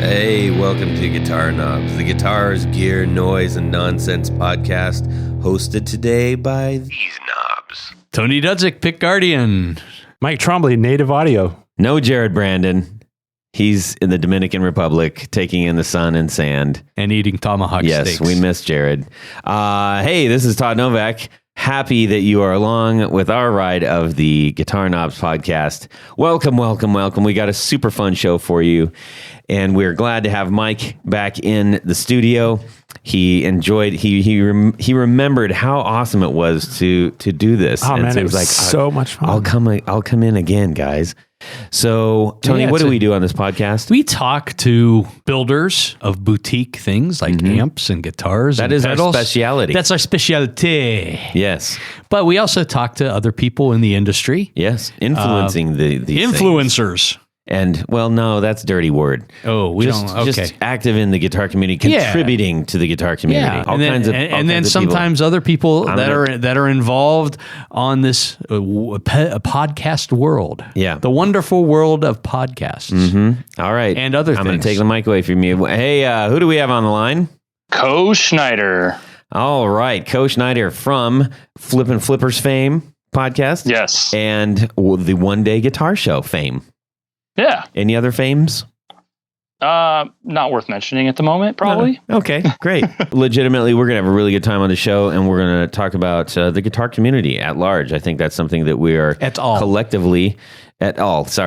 Hey, welcome to Guitar Knobs, the guitars, gear, noise, and nonsense podcast, hosted today by these knobs. Tony Dudzik, Pick Guardian. Mike Trombley, Native Audio. No Jared Brandon. He's in the Dominican Republic, taking in the sun and sand. And eating tomahawk steaks. Yes, we miss Jared. Hey, this is Todd Novak. Happy that you are along with our ride of the Guitar Knobs podcast. Welcome, welcome, welcome. We got a super fun show for you, and we're glad to have Mike back in the studio. He enjoyed. He remembered how awesome it was to do this. Oh, and man, so it was like so much fun. I'll come in again, guys. So, Tony, what do we do on this podcast? We talk to builders of boutique things like amps and guitars. That and is pedals. our speciality. That's our specialty. Yes. But we also talk to other people in the industry. Yes. Influencing these influencers. Things. And, well, no, that's a dirty word. Oh, we don't. Okay. Just active in the guitar community, contributing to the guitar community. Yeah, All kinds of and then sometimes other people that are involved on this podcast world. Yeah, the wonderful world of podcasts. Mm-hmm. All right, and other things. I'm going to take the mic away from you. Hey, who do we have on the line? Coe Schneider. All right, Coe Schneider from Flippin Flippers fame podcast. Yes, and the One Day Guitar Show fame. Yeah. Any other fames? Not worth mentioning at the moment, probably. No. Okay, great. Legitimately, we're going to have a really good time on the show, and we're going to talk about the guitar community at large. I think that's something that we are collectively involved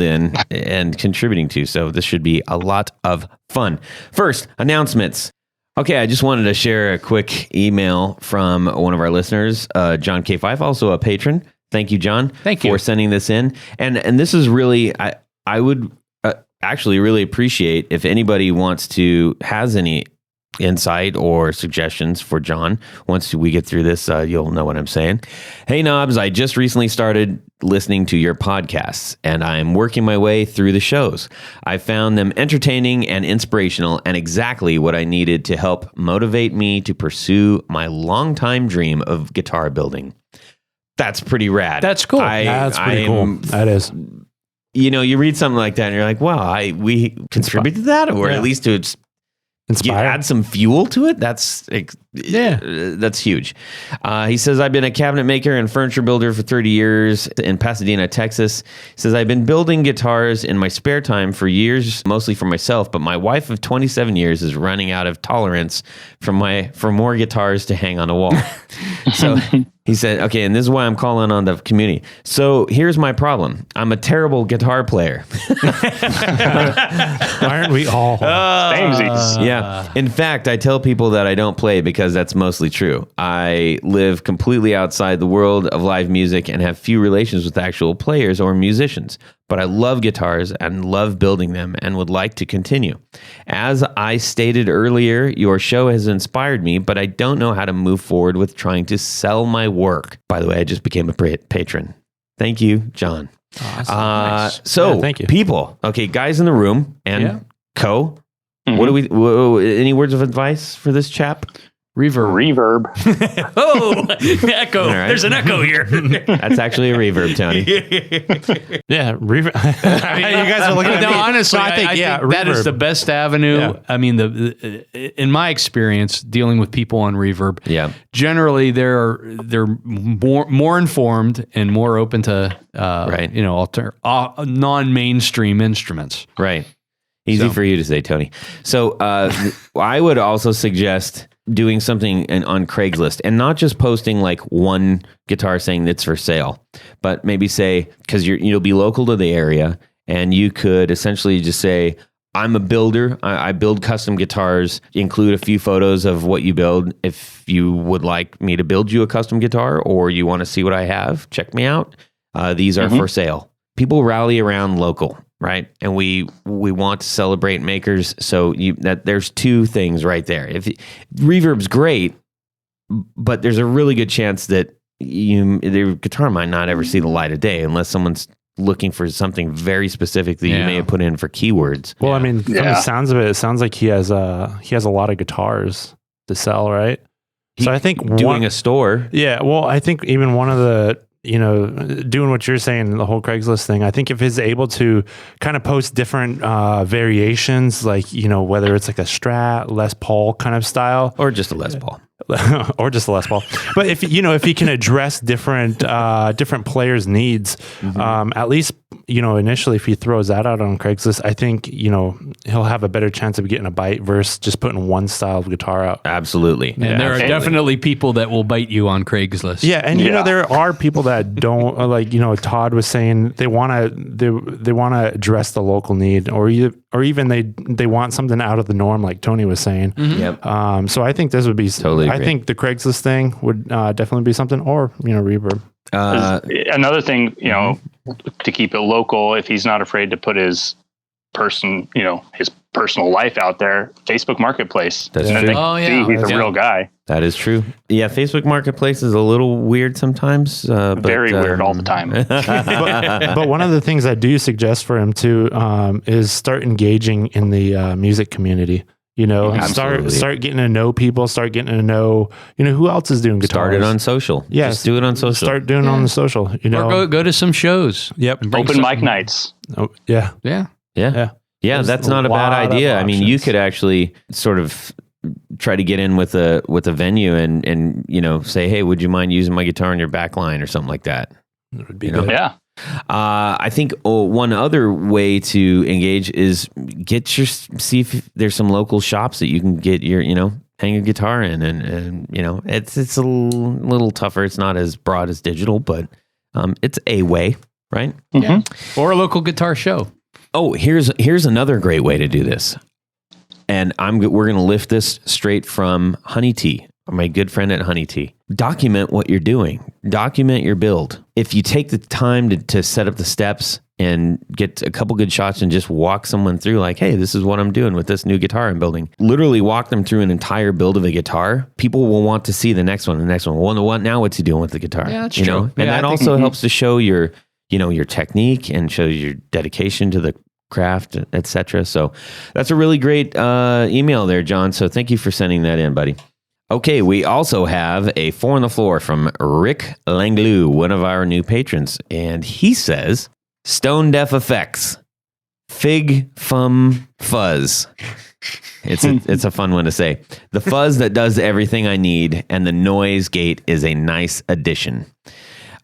in and contributing to. So this should be a lot of fun. First, announcements. Okay, I just wanted to share a quick email from one of our listeners, John K5, also a patron. Thank you, John. Thank you for sending this in. And this is really, I would actually really appreciate if anybody has any insight or suggestions for John. Once we get through this, you'll know what I'm saying. Hey, Knobs, I just recently started listening to your podcasts, and I'm working my way through the shows. I found them entertaining and inspirational, and exactly what I needed to help motivate me to pursue my longtime dream of guitar building. That's pretty rad. That's cool. That's pretty cool. That is. You know, you read something like that and you're like, wow, we contribute to that, or at least to add some fuel to it. That's huge. He says, I've been a cabinet maker and furniture builder for 30 years in Pasadena, Texas. He says, I've been building guitars in my spare time for years, mostly for myself, but my wife of 27 years is running out of tolerance for more guitars to hang on a wall. So he said, okay, and this is why I'm calling on the community. So here's my problem. I'm a terrible guitar player. Aren't we all? Yeah. In fact, I tell people that I don't play because that's mostly true. I live completely outside the world of live music and have few relations with actual players or musicians. But I love guitars and love building them and would like to continue. As I stated earlier, your show has inspired me, but I don't know how to move forward with trying to sell my work. By the way, I just became a patron. Thank you, John. Awesome. Nice. So, thank you. People, okay, guys in the room and Coe, Mm-hmm. Any words of advice for this chap? Reverb. Oh, echo. Right. There's an echo here. That's actually a reverb, Tony. Yeah, reverb. I mean, you guys are looking at me. No, honestly, I think that is the best avenue. Yeah. I mean, in my experience dealing with people on reverb, generally they're more informed and more open to non-mainstream instruments. Right. Easy for you to say, Tony. So I would also suggest doing something on Craigslist and not just posting like one guitar saying it's for sale, but maybe say, because you'll be local to the area, and you could essentially just say, I'm a builder. I build custom guitars. Include a few photos of what you build. If you would like me to build you a custom guitar, or you want to see what I have, check me out. These are for sale. People rally around local. Right. And we want to celebrate makers. So there's two things right there. If reverb's great, but there's a really good chance that the guitar might not ever see the light of day unless someone's looking for something very specific that you may have put in for keywords. Well, I mean, from the sounds of it sounds like he has a lot of guitars to sell, right? So I think doing a store. Yeah. Well, I think even one of the doing what you're saying, the whole Craigslist thing, I think if he's able to kind of post different variations, like, whether it's like a Strat, Les Paul kind of style. Or just a Les Paul. Or just a Les Paul. But if he can address different players' needs, at least, initially if he throws that out on Craigslist, I think, he'll have a better chance of getting a bite versus just putting one style of guitar out. Absolutely. And there are definitely people that will bite you on Craigslist. Yeah, and there are people that don't like. Todd was saying they want to address the local need, or even they want something out of the norm, like Tony was saying. Yep. So I think this would be totally. I think the Craigslist thing would definitely be something, or Reverb. Another thing, to keep it local, if he's not afraid to put his personal life out there, Facebook Marketplace. That's true. He's a real guy. That is true. Yeah, Facebook Marketplace is a little weird sometimes. Very weird all the time. but one of the things I do suggest for him too is start engaging in the music community. Start getting to know people, start getting to know, who else is doing guitars. Start it on social. Yeah. Just do it on social. Start doing it on the social, Or go to some shows. Yep. Open mic nights. Oh, yeah. Yeah. Yeah. Yeah, that's not a bad idea. I mean, you could actually sort of try to get in with a venue and say, hey, would you mind using my guitar in your back line or something like that? It would be good. Yeah. I think one other way to engage is see if there's some local shops that you can get your, hang your guitar in, and it's a little tougher. It's not as broad as digital, but it's a way, right? Mm-hmm. Yeah. Or a local guitar show. Oh, here's another great way to do this, and we're going to lift this straight from Honey Tea, my good friend at Honey Tea. Document what you're doing. Document your build. If you take the time to set up the steps and get a couple good shots and just walk someone through, like, hey, this is what I'm doing with this new guitar I'm building. Literally walk them through an entire build of a guitar. People will want to see the next one. Well, now what's he doing with the guitar? Yeah, that's true. And that also helps to show your technique and show your dedication to the craft, etc. So that's a really great email there, John. So thank you for sending that in, buddy. Okay, we also have a 4 on the floor from Rick Langlu, one of our new patrons, and he says, Stone Deaf Effects, Fig Fum Fuzz. It's a fun one to say. The fuzz that does everything I need, and the noise gate is a nice addition.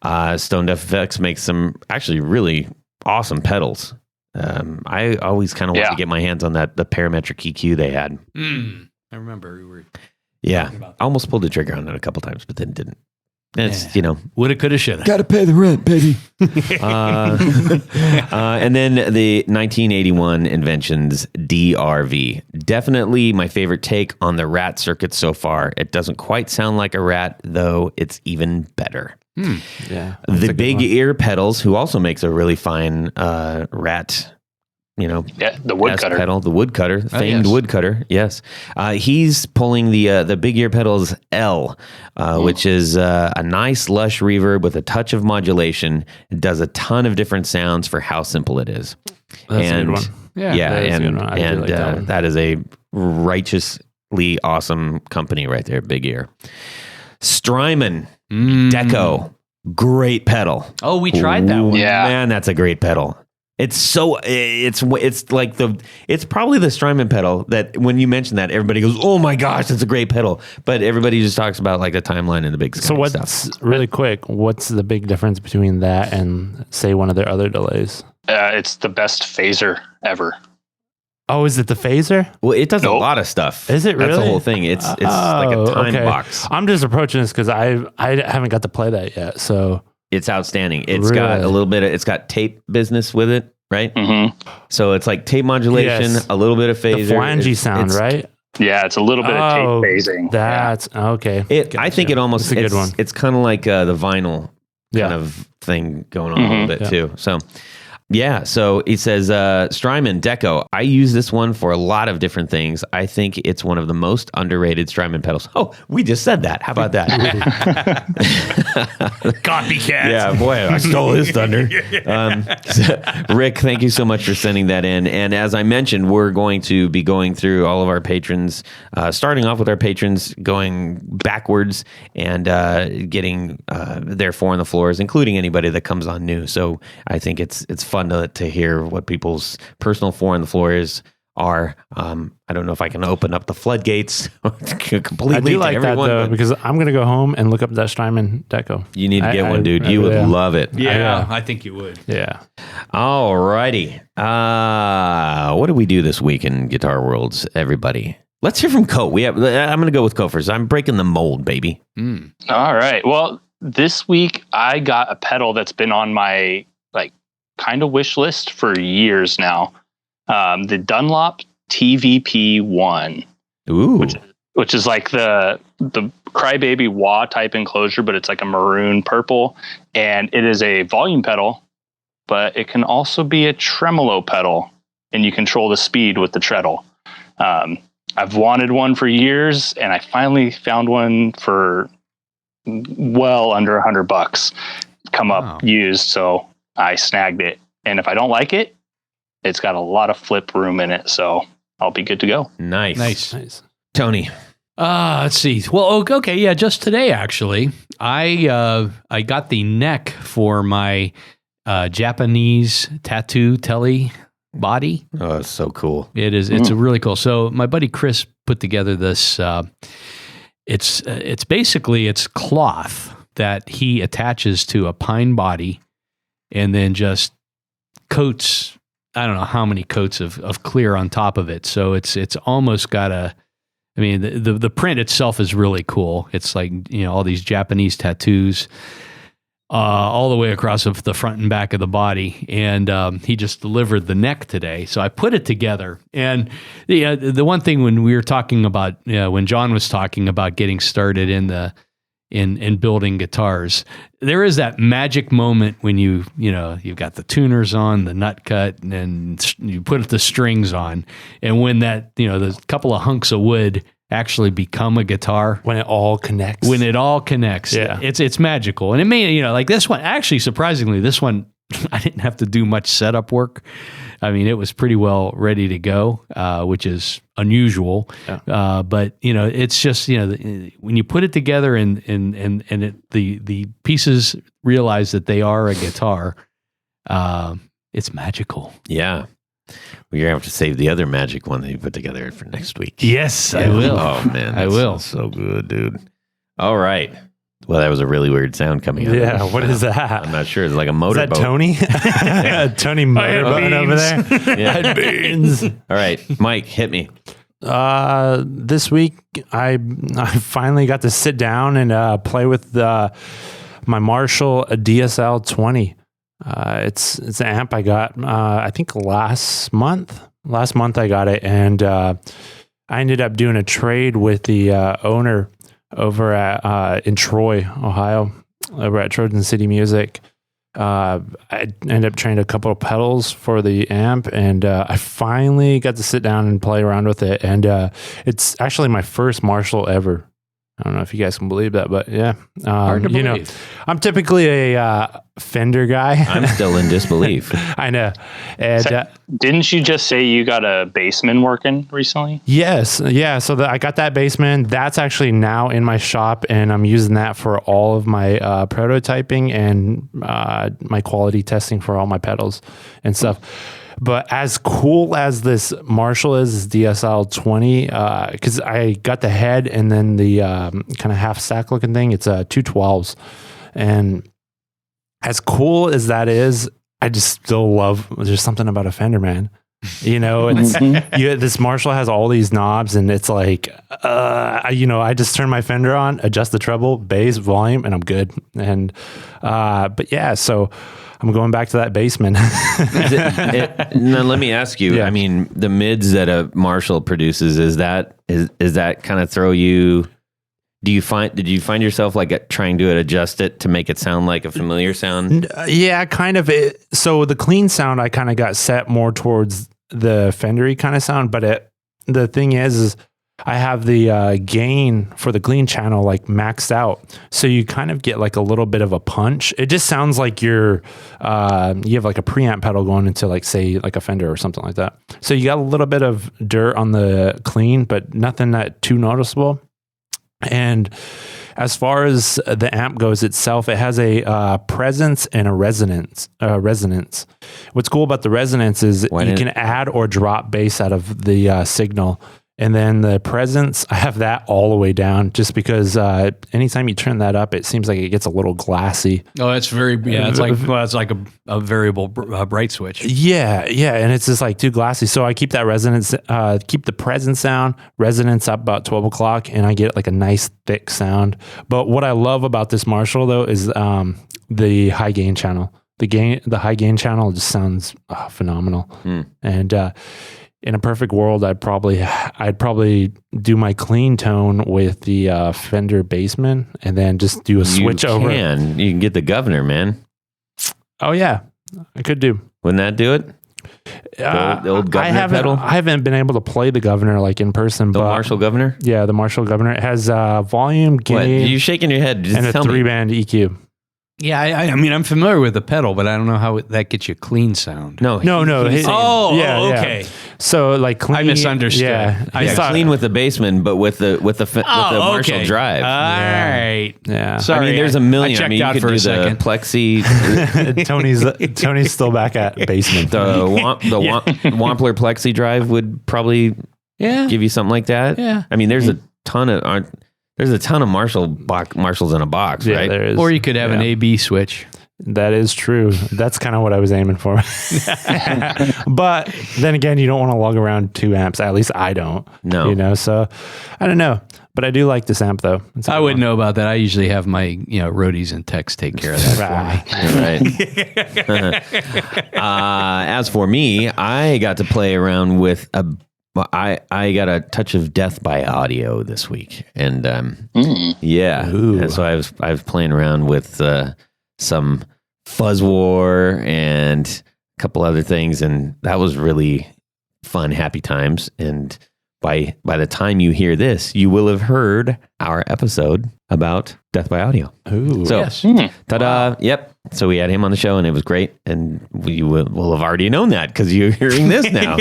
Stone Deaf Effects makes some actually really awesome pedals. I always kind of want to get my hands on the parametric EQ they had. I remember we were. Yeah, I almost pulled the trigger on it a couple times, but then didn't. It's woulda, coulda, shoulda. Got to pay the rent, baby. And then the 1981 Inventions DRV. Definitely my favorite take on the Rat circuit so far. It doesn't quite sound like a Rat, though it's even better. Yeah. The Big Ear Pedals, who also makes a really fine Rat. The woodcutter pedal, the woodcutter, famed woodcutter. Yes, he's pulling the Big Ear Pedals L, which is a nice lush reverb with a touch of modulation. It does a ton of different sounds for how simple it is. That's a good one. That is a righteously awesome company right there. Big Ear, Strymon Deco, great pedal. Oh, we tried that one. Yeah, man, that's a great pedal. It's like it's probably the Strymon pedal that when you mention that, everybody goes, oh my gosh, that's a great pedal. But everybody just talks about like the timeline and the big So really quick, what's the big difference between that and say one of their other delays? It's the best phaser ever. Oh, is it the phaser? Well, it does a lot of stuff. Is it really? That's the whole thing. It's like a time box. I'm just approaching this because I haven't got to play that yet. So it's outstanding. It's got a little bit of, it's got tape business with it, right? Mm-hmm. So it's like tape modulation, a little bit of phaser. The flangey sound, right? Yeah, it's a little bit of tape phasing. That's okay. I think it almost, it's a good one. It's kind of like the vinyl kind of thing going on a little bit too. So Yeah, so he says, Strymon Deco, I use this one for a lot of different things. I think it's one of the most underrated Strymon pedals. Oh, we just said that. How about that? Copycat. Yeah, boy, I stole his thunder. Rick, thank you so much for sending that in. And as I mentioned, we're going to be going through all of our patrons, starting off with our patrons, going backwards and getting their four on the floors, including anybody that comes on new. So I think it's fun to hear what people's personal four on the floors are. I don't know if I can open up the floodgates completely. I do like everyone, that though, because I'm going to go home and look up that Strymon Deco. You need to get one, dude. You would love it. Yeah, I think you would. Yeah. All righty. What do we do this week in Guitar Worlds, everybody? Let's hear from Coe. I'm going to go with Coe first. I'm breaking the mold, baby. All right. Well, this week I got a pedal that's been on my kind of wish list for years now. The Dunlop TVP1, which is like the Crybaby wah type enclosure, but it's like a maroon purple, and it is a volume pedal, but it can also be a tremolo pedal, and you control the speed with the treadle. I've wanted one for years, and I finally found one for well under $100 up used, so I snagged it. And if I don't like it, it's got a lot of flip room in it, so I'll be good to go. Nice. Tony. Let's see. Well, okay, yeah, just today actually, I got the neck for my Japanese tattoo telly body. Oh, it's so cool. It is. It's really cool. So my buddy Chris put together this. It's basically cloth that he attaches to a pine body, and then just coats, I don't know how many coats of clear on top of it. So it's almost got the print itself is really cool. It's like, all these Japanese tattoos all the way across the front and back of the body. And he just delivered the neck today. So I put it together. And the one thing when we were talking about, when John was talking about getting started in building guitars, there is that magic moment when you've got the tuners on, the nut cut, and you put the strings on, and when that the couple of hunks of wood actually become a guitar, when it all connects. Yeah, it's magical. And it may like this one, actually surprisingly, this one I didn't have to do much setup work. I mean, it was pretty well ready to go, which is unusual. Yeah. But it's just when you put it together and the pieces realize that they are a guitar, it's magical. Yeah. We're gonna have to save the other magic one that you put together for next week. Yes, I will. Oh man, I will. So good, dude. All right. Well, that was a really weird sound coming out. Yeah, what is that? I'm not sure. It's like a motorboat. Is that Tony? Tony motorboat over there? Yeah. Beans. All right, Mike, hit me. This week, I finally got to sit down and play with my Marshall DSL 20. It's an amp I got, I think last month. Last month I got it, and I ended up doing a trade with the owner over at in Troy, Ohio, over at Trojan City Music. I ended up trading a couple of pedals for the amp, and I finally got to sit down and play around with it. And it's actually my first Marshall ever. I don't know if you guys can believe that, but yeah. Hard to believe. I'm typically a Fender guy. I'm still in disbelief. I know. And, didn't you just say you got a Bassman working recently? Yes. Yeah. So I got that Bassman. That's actually now in my shop, and I'm using that for all of my prototyping and my quality testing for all my pedals and stuff. But as cool as this Marshall is, this DSL 20, because I got the head and then the kind of half stack looking thing, it's a 212s. And as cool as that is, I just still love, there's something about a Fender, man. It's, this Marshall has all these knobs, and it's like, I just turn my Fender on, adjust the treble, bass, volume, and I'm good. And, but yeah, so I'm going back to that Bassman. Now, let me ask you, I mean, the mids that a Marshall produces, is that kind of throw you, Did you find yourself like trying to adjust it to make it sound like a familiar sound? Yeah, kind of. So the clean sound, I kind of got set more towards the Fender-y kind of sound, but the thing is I have the gain for the clean channel like maxed out, so you kind of get like a little bit of a punch. It just sounds like you have like a preamp pedal going into like, say, like a Fender or something like that. So you got a little bit of dirt on the clean, but nothing that too noticeable. And as far as the amp goes itself, it has a presence and a resonance. What's cool about the resonance is you can add or drop bass out of the signal. And then the presence, I have that all the way down just because anytime you turn that up, it seems like it gets a little glassy. Oh, it's it's like a variable bright switch. Yeah. And it's just like too glassy. So I keep that resonance, keep the presence sound, resonance up about 12 o'clock, and I get like a nice thick sound. But what I love about this Marshall though is the high gain channel. The high gain channel just sounds phenomenal. And in a perfect world, I'd probably do my clean tone with the Fender Bassman, and then just do a switch over. You can get the Governor, man. Oh yeah, I could do. Wouldn't that do it? The old Governor pedal. I haven't been able to play the Governor like in person. The Marshall Governor. Yeah, the Marshall Governor. It has volume, gain. What? You're shaking your head. Just and a 3-band EQ. Yeah, I mean, I'm familiar with the pedal, but I don't know how that gets you clean sound. No. Okay. So like clean. I misunderstood. Yeah, clean with the Bassman, but with the Marshall drive. All right. Yeah. Sorry, I mean, there's a million. I checked you out could for do a second. the Plexi. Tony's still back at Bassman. The Wampler Plexi drive would probably give you something like that. Yeah. I mean, there's a ton of Marshalls in a box, right? There is. Or you could have an A/B switch. That is true. That's kind of what I was aiming for. But then again, you don't want to lug around 2 amps. At least I don't. No. So I don't know. But I do like this amp though. I wouldn't know about that. I usually have my roadies and techs take care of that for me. Right. As for me, I got to play around with I got a touch of Death by Audio this week, and and so I was playing around with some Fuzz War and a couple other things, and that was really fun, happy times. And by the time you hear this, you will have heard our episode about Death by Audio. Ooh, so yes. Ta-da! Wow. Yep. So we had him on the show, and it was great. And we will have already known that because you're hearing this now.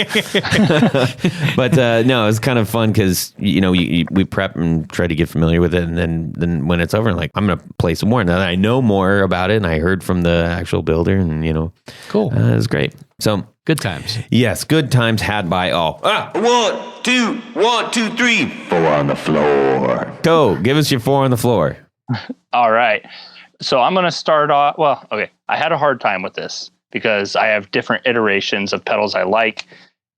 But no, it was kind of fun because we prep and try to get familiar with it, and then when it's over, like I'm gonna play some more. And then I know more about it, and I heard from the actual builder, and cool. It was great. So good times. Yes, good times had by all. 1, 2, 3. 4 on the floor. Coe, give us your 4 on the floor. All right. So I'm going to start off. Well, okay. I had a hard time with this because I have different iterations of pedals I like.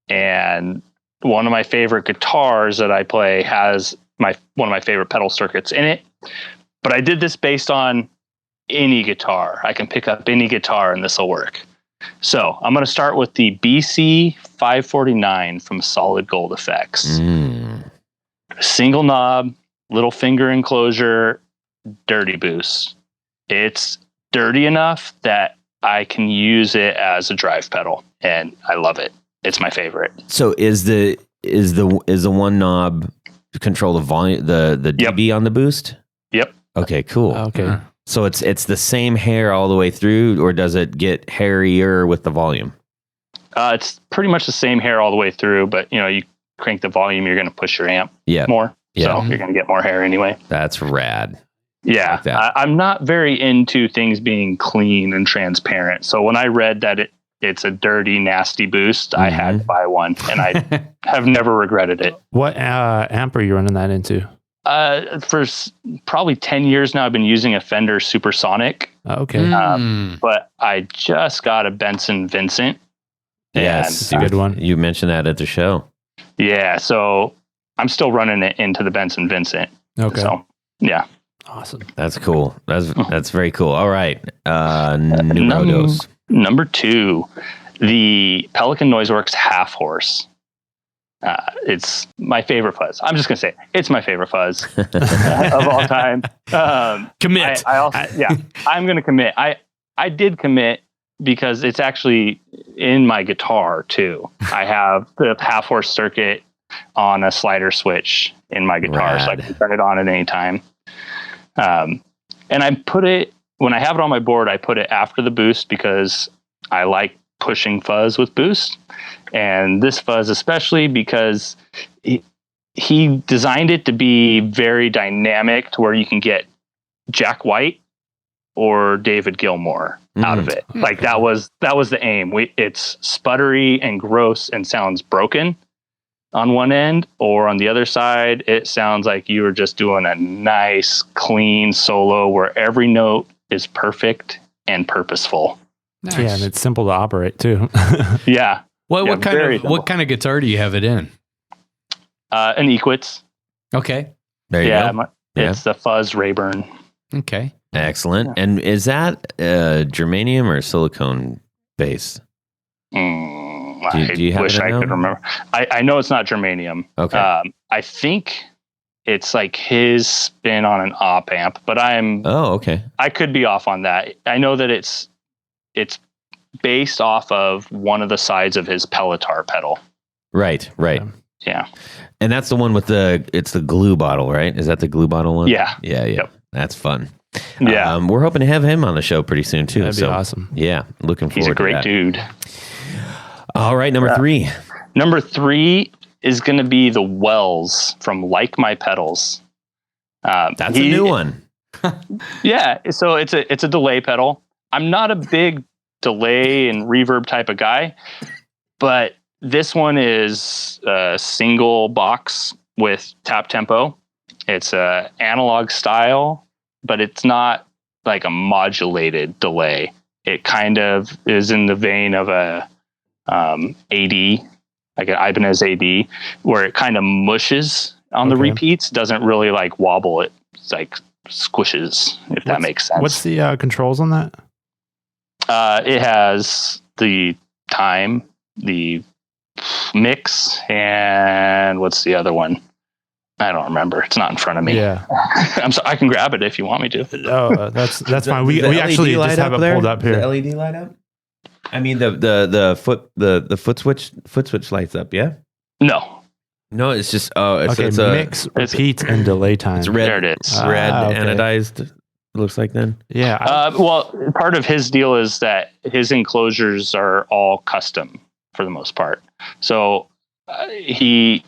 And one of my favorite guitars that I play has one of my favorite pedal circuits in it. But I did this based on any guitar. I can pick up any guitar and this will work. So I'm going to start with the BC 549 from Solid Gold Effects. Single knob, little finger enclosure, dirty boost. It's dirty enough that I can use it as a drive pedal, and I love it. It's my favorite. So is the one knob to control the volume, the dB on the boost? Yep. Okay, cool. Okay. So it's the same hair all the way through, or does it get hairier with the volume? It's pretty much the same hair all the way through, but you crank the volume, you're going to push your amp more. Yeah. So you're going to get more hair anyway. That's rad. Yeah. Like I'm not very into things being clean and transparent. So when I read that it's a dirty, nasty boost, I had to buy one, and I have never regretted it. What amp are you running that into? For probably 10 years now, I've been using a Fender Supersonic. Okay. But I just got a Benson Vincent. Yes, a good one. You mentioned that at the show. Yeah, so I'm still running it into the Benson Vincent. Okay. So, yeah. Awesome. That's cool. That's very cool. All right. Numero Number 2, the Pelican Noiseworks Half Horse. It's my favorite fuzz. I'm just gonna say it's my favorite fuzz of all time. Commit. I'm gonna commit. I did commit because it's actually in my guitar too. I have the half horse circuit on a slider switch in my guitar, so I can turn it on at any time. And I put it when I have it on my board. I put it after the boost because I like pushing fuzz with boost. And this fuzz, especially because he designed it to be very dynamic to where you can get Jack White or David Gilmour out of it. Like that was the aim. It's sputtery and gross and sounds broken on one end, or on the other side, it sounds like you were just doing a nice, clean solo where every note is perfect and purposeful. Nice. Yeah, and it's simple to operate too. Yeah. What kind of guitar do you have it in? An Equitz. Okay. There you go. It's the Fuzz Rayburn. Okay. Excellent. Yeah. And is that germanium or silicone base? Do you wish I could remember. I know it's not germanium. Okay. I think it's like his spin on an op amp, but okay. I could be off on that. I know that it's based off of one of the sides of his Pelotar pedal. Right. Yeah. And that's the one with it's the glue bottle, right? Is that the glue bottle one? Yeah. Yeah. Yep. That's fun. Yeah. We're hoping to have him on the show pretty soon too. That'd be awesome. Yeah. Looking forward to that. He's a great dude. All right. Number 3. Number 3 is going to be the Wells from Like My Pedals. That's a new one. Yeah. So it's a delay pedal. I'm not a big delay and reverb type of guy, but this one is a single box with tap tempo. It's a analog style, but it's not like a modulated delay. It kind of is in the vein of a AD, like an Ibanez AD, where it kind of mushes on the repeats, doesn't really like wobble. It's like squishes, if that makes sense. What's the controls on that? It has the time, the mix, and what's the other one? I don't remember. It's not in front of me. Yeah. I can grab it if you want me to. Oh, that's fine. We actually just have it pulled up here. The LED light up? I mean the foot switch lights up, yeah? No, it's just it's mix, repeats, and delay time. It's red. There it is. Red anodized. It looks like then. Yeah. Well, part of his deal is that his enclosures are all custom for the most part. So he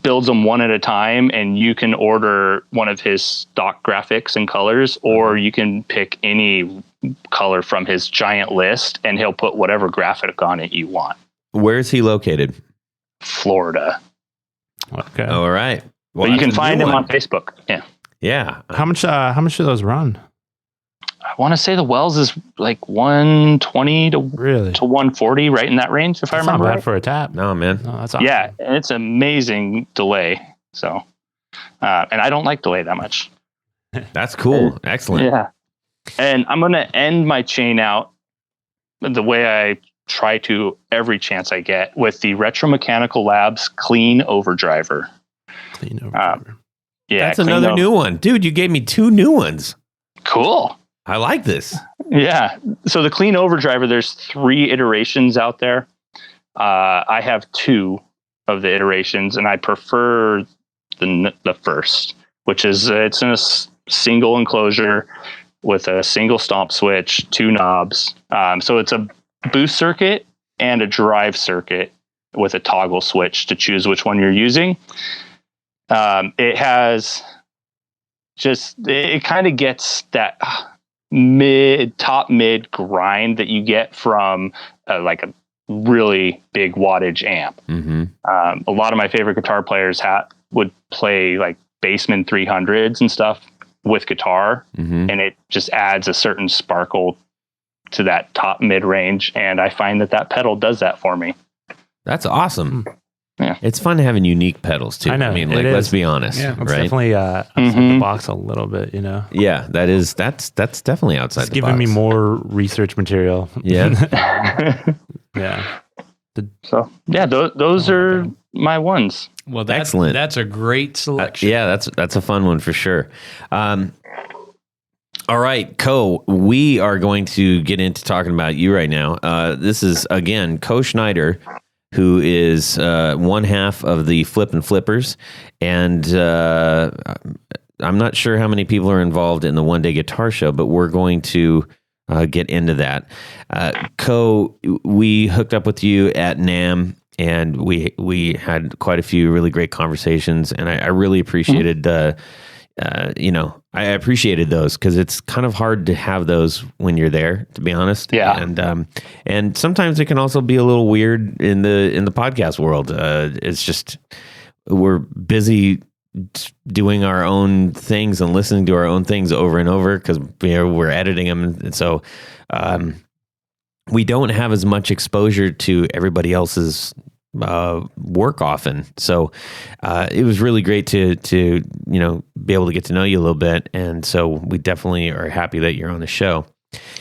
builds them one at a time, and you can order one of his stock graphics and colors, or you can pick any color from his giant list, and he'll put whatever graphic on it you want. Where is he located? Florida. Okay. All right. Well, but you can find him on Facebook. Yeah. Yeah. How much do those run? I want to say the Wells is like 120 to 140, right in that range, if I remember. Not bad for a tap. No, man. No, that's awesome. Yeah, and it's amazing delay. So, and I don't like delay that much. That's cool. Excellent. Yeah. And I'm going to end my chain out the way I try to every chance I get with the Retro Mechanical Labs Clean Overdriver. Clean Overdriver. Yeah. That's another new one. Dude, you gave me 2 new ones. Cool. I like this. Yeah. So the Clean Overdriver, there's 3 iterations out there. I have 2 of the iterations, and I prefer the first, which is it's in a single enclosure with a single stomp switch, 2 knobs. So it's a boost circuit and a drive circuit with a toggle switch to choose which one you're using. It has it kind of gets that top mid grind that you get from like a really big wattage amp. Mm-hmm. A lot of my favorite guitar players would play like Bassman 300s and stuff with guitar, mm-hmm. and it just adds a certain sparkle to that top mid range. And I find that pedal does that for me. That's awesome. Yeah. It's fun having unique pedals too. I know. I mean, like, let's be honest. Yeah, it's right? definitely outside the box a little bit, you know? Yeah, that's definitely outside it's the box. giving me more research material. Yeah. Yeah. So yeah, those are my ones. Well, excellent. That's a great selection. Yeah, that's a fun one for sure. All right, Coe, we are going to get into talking about you right now. This is, again, Coe Schneider, who is one half of the Flippin Flippers. And I'm not sure how many people are involved in the One Day Guitar Show, but we're going to get into that. Coe, we hooked up with you at NAMM, and we had quite a few really great conversations, and I really appreciated I appreciated those because it's kind of hard to have those when you're there, to be honest. Yeah. And sometimes it can also be a little weird in the podcast world. It's just we're busy doing our own things and listening to our own things over and over because we're editing them, and so we don't have as much exposure to everybody else's work often. So it was really great to be able to get to know you a little bit, and so we definitely are happy that you're on the show.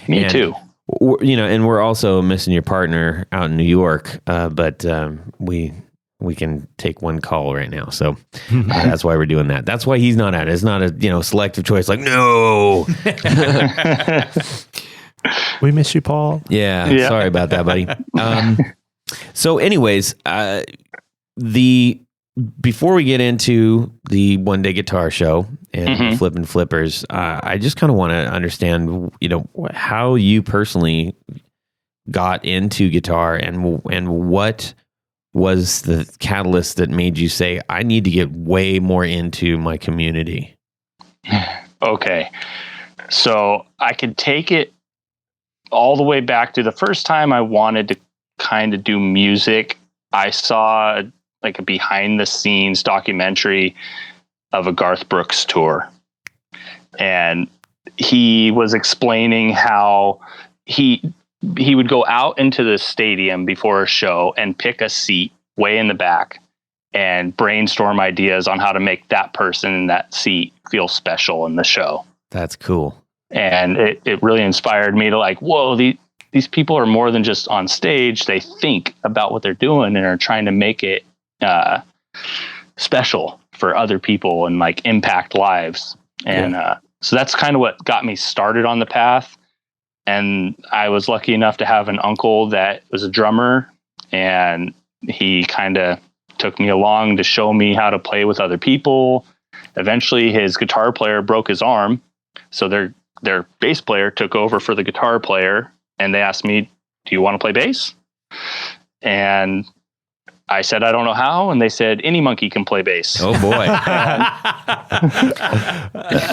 Me too. And we're also missing your partner out in New York, but we can take one call right now, so that's why we're doing that. That's why he's not out. It's not a selective choice. Like no. We miss you, Paul. Yeah. Sorry about that, buddy. So anyways, before we get into the One Day Guitar Show and Flippin Flippers, I just kind of want to understand, how you personally got into guitar and what was the catalyst that made you say, I need to get way more into my community? Okay. So I could take it all the way back to the first time I wanted to kind of do music. I saw like a behind the scenes documentary of a Garth Brooks tour, and he was explaining how he would go out into the stadium before a show and pick a seat way in the back and brainstorm ideas on how to make that person in that seat feel special in the show. That's cool. And it really inspired me to like, whoa, these people are more than just on stage. They think about what they're doing and are trying to make it special for other people and like impact lives. And so that's kind of what got me started on the path. And I was lucky enough to have an uncle that was a drummer, and he kind of took me along to show me how to play with other people. Eventually his guitar player broke his arm, so their bass player took over for the guitar player, and they asked me, do you want to play bass? And I said, I don't know how. And they said, any monkey can play bass. Oh boy.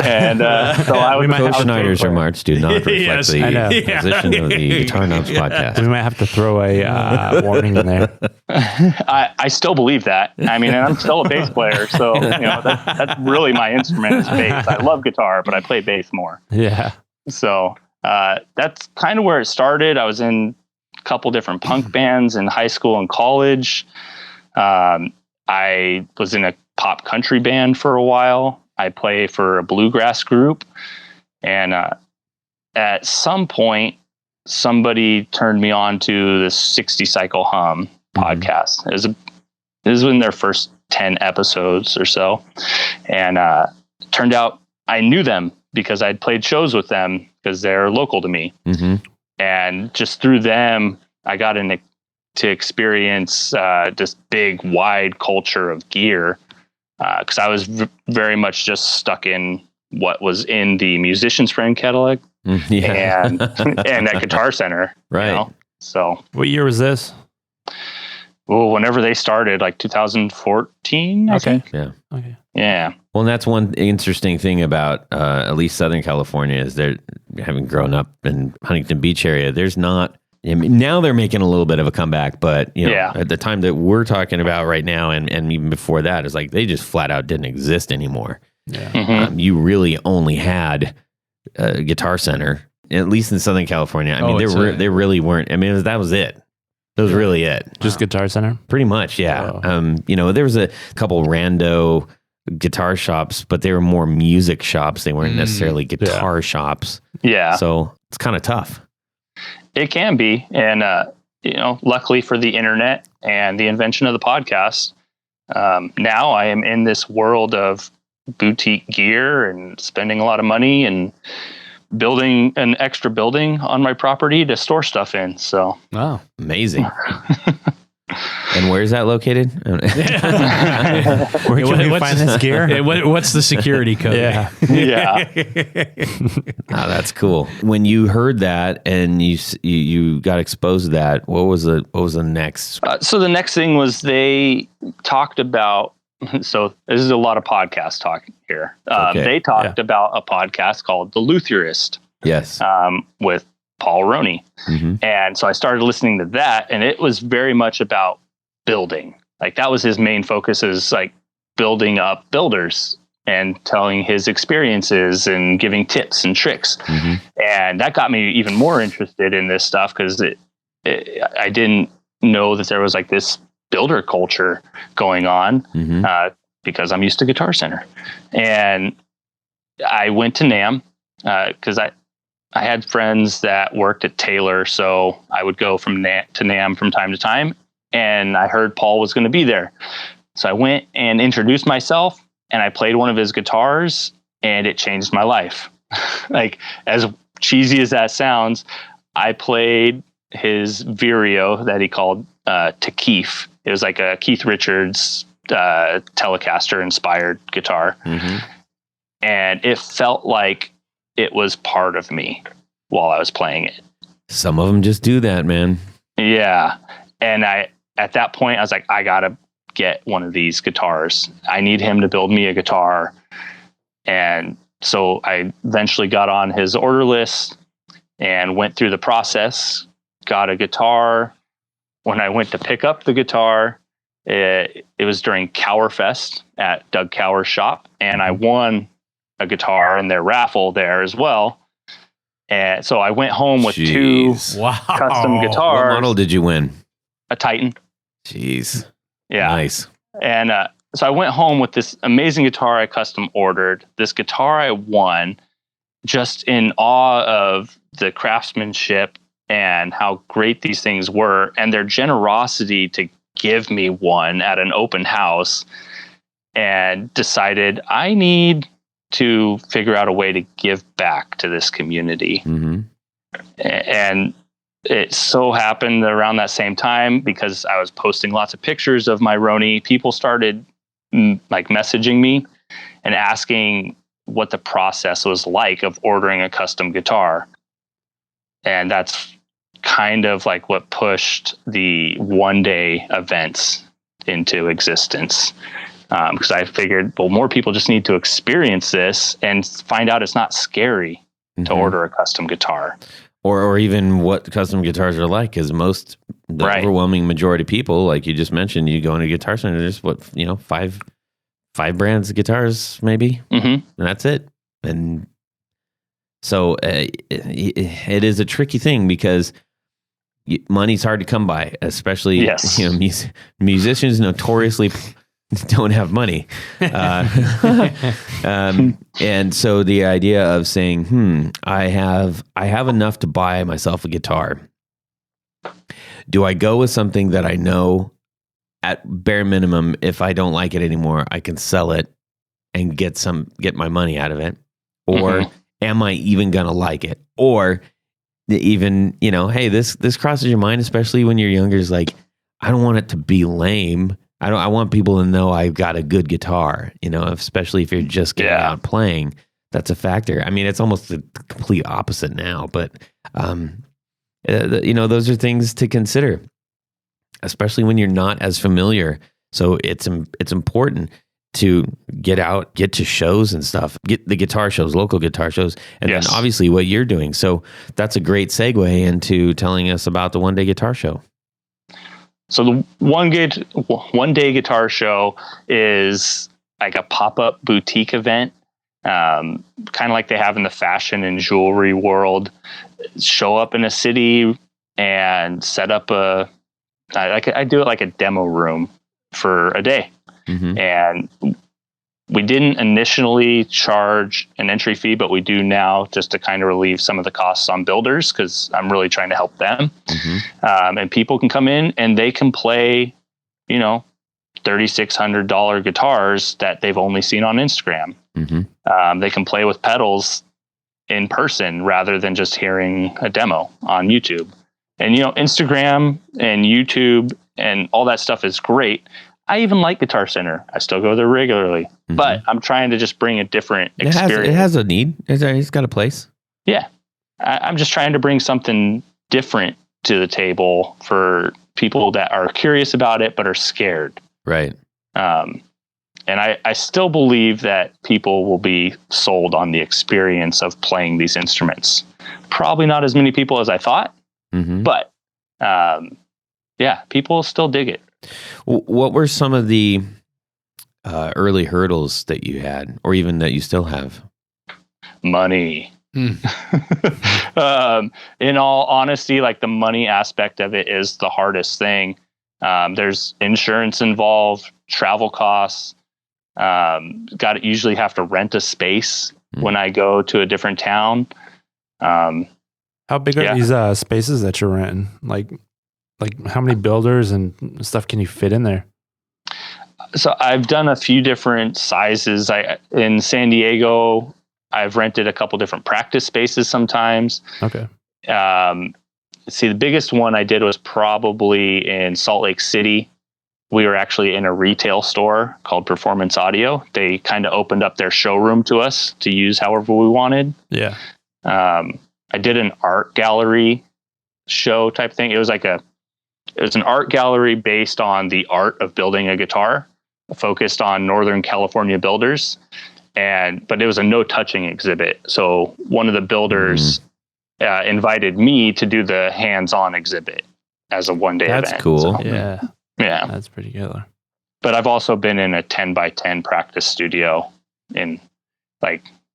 and so I would Coe Schneider's remarks do not reflect the position of the Guitar Knobs podcast. We might have to throw a warning in there. I still believe that. I mean, and I'm still a bass player. So, that's really my instrument is bass. I love guitar, but I play bass more. Yeah. So that's kind of where it started. I was in a couple different punk bands in high school and college. I was in a pop country band for a while. I play for a bluegrass group. And at some point, somebody turned me on to the 60 Cycle Hum podcast. It was in their first 10 episodes or so. And turned out I knew them because I'd played shows with them because they're local to me. Mm-hmm. And just through them, I got to experience this big, wide culture of gear because I was very much just stuck in what was in the Musician's Friend catalog and at Guitar Center. Right. So what year was this? Well, whenever they started, like 2014, I think. Yeah. Okay. Yeah. Well, and that's one interesting thing about at least Southern California is they're having grown up in Huntington Beach area. There's not. I mean, now they're making a little bit of a comeback, but at the time that we're talking about right now, and even before that, is like they just flat out didn't exist anymore. Yeah. Mm-hmm. You really only had Guitar Center, at least in Southern California. I mean, they really weren't. I mean, that was it. That was really it. Just Guitar Center? Pretty much, yeah. Wow. There was a couple rando guitar shops, but they were more music shops. They weren't necessarily guitar shops. Yeah. So it's kind of tough. It can be. And luckily for the internet and the invention of the podcast, now I am in this world of boutique gear and spending a lot of money and building an extra building on my property to store stuff in. So, wow, amazing. And where's that located? Where can we find this gear? What's the security code? Yeah. Oh, that's cool. When you heard that and you got exposed to that, what was the next? So the next thing was they talked about. So this is a lot of podcast talk here. They talked about a podcast called The Lutherist. Yes. With Paul Roney. Mm-hmm. And so I started listening to that, and it was very much about building. Like that was his main focus, is like building up builders and telling his experiences and giving tips and tricks. Mm-hmm. And that got me even more interested in this stuff, because I didn't know that there was like this builder culture going on, mm-hmm. Because I'm used to Guitar Center. And I went to NAMM because I had friends that worked at Taylor, so I would go to NAMM from time to time, and I heard Paul was going to be there. So I went and introduced myself, and I played one of his guitars, and it changed my life. Like, as cheesy as that sounds, I played his Vireo that he called Takif. It was like a Keith Richards Telecaster inspired guitar. Mm-hmm. And it felt like it was part of me while I was playing it. Some of them just do that, man. Yeah. And at that point, I was like, I got to get one of these guitars. I need him to build me a guitar. And so I eventually got on his order list and went through the process, got a guitar. When I went to pick up the guitar, it was during Cowerfest at Doug Cower's shop, and I won a guitar in their raffle there as well. And so I went home with two custom guitars. What model did you win? A Titan. Jeez. Yeah. Nice. And so I went home with this amazing guitar I custom ordered, this guitar I won, just in awe of the craftsmanship and how great these things were, and their generosity to give me one at an open house, and decided I need to figure out a way to give back to this community. Mm-hmm. And it so happened that around that same time, because I was posting lots of pictures of my Roni, people started like messaging me and asking what the process was like of ordering a custom guitar. And that's kind of like what pushed the one-day events into existence. Because I figured, well, more people just need to experience this and find out it's not scary to order a custom guitar. Or even what custom guitars are like, because the overwhelming majority of people, like you just mentioned, you go into a Guitar Center, there's five brands of guitars maybe, and that's it. And so it is a tricky thing, because money's hard to come by, especially musicians notoriously don't have money. And so the idea of saying, I have enough to buy myself a guitar. Do I go with something that I know at bare minimum, if I don't like it anymore, I can sell it and get my money out of it? Or am I even going to like it? Or even, hey, this crosses your mind, especially when you're younger, is like, I don't want it to be lame. I want people to know I've got a good guitar, especially if you're just getting out playing. That's a factor. I mean, it's almost the complete opposite now, but, those are things to consider, especially when you're not as familiar. So it's important to get out, get to shows and stuff, get the guitar shows, local guitar shows, and then obviously what you're doing. So that's a great segue into telling us about the One Day Guitar Show. So the one day guitar show is like a pop-up boutique event, kind of like they have in the fashion and jewelry world. Show up in a city and set up I do it like a demo room for a day. And We didn't initially charge an entry fee, but we do now, just to kind of relieve some of the costs on builders, because I'm really trying to help them. And people can come in and they can play, $3,600 guitars that they've only seen on Instagram. They can play with pedals in person rather than just hearing a demo on YouTube. And, Instagram and YouTube and all that stuff is great. I even like Guitar Center. I still go there regularly, but I'm trying to just bring a different experience. It has a need. It's got a place. Yeah. I'm just trying to bring something different to the table for people that are curious about it, but are scared. Right. And I still believe that people will be sold on the experience of playing these instruments. Probably not as many people as I thought, but people still dig it. What were some of the early hurdles that you had, or even that you still have? Money. In all honesty, like the money aspect of it is the hardest thing. There's insurance involved, travel costs. Usually have to rent a space when I go to a different town. How big are these spaces that you're renting? Like how many builders and stuff can you fit in there? So I've done a few different sizes. In San Diego, I've rented a couple different practice spaces sometimes. Okay. The biggest one I did was probably in Salt Lake City. We were actually in a retail store called Performance Audio. They kind of opened up their showroom to us to use however we wanted. Yeah. I did an art gallery show type thing. It was an art gallery based on the art of building a guitar, focused on Northern California builders. But it was a no touching exhibit. So one of the builders invited me to do the hands-on exhibit as a one-day event. That's cool. So, yeah. That's pretty killer. But I've also been in a 10x10 practice studio in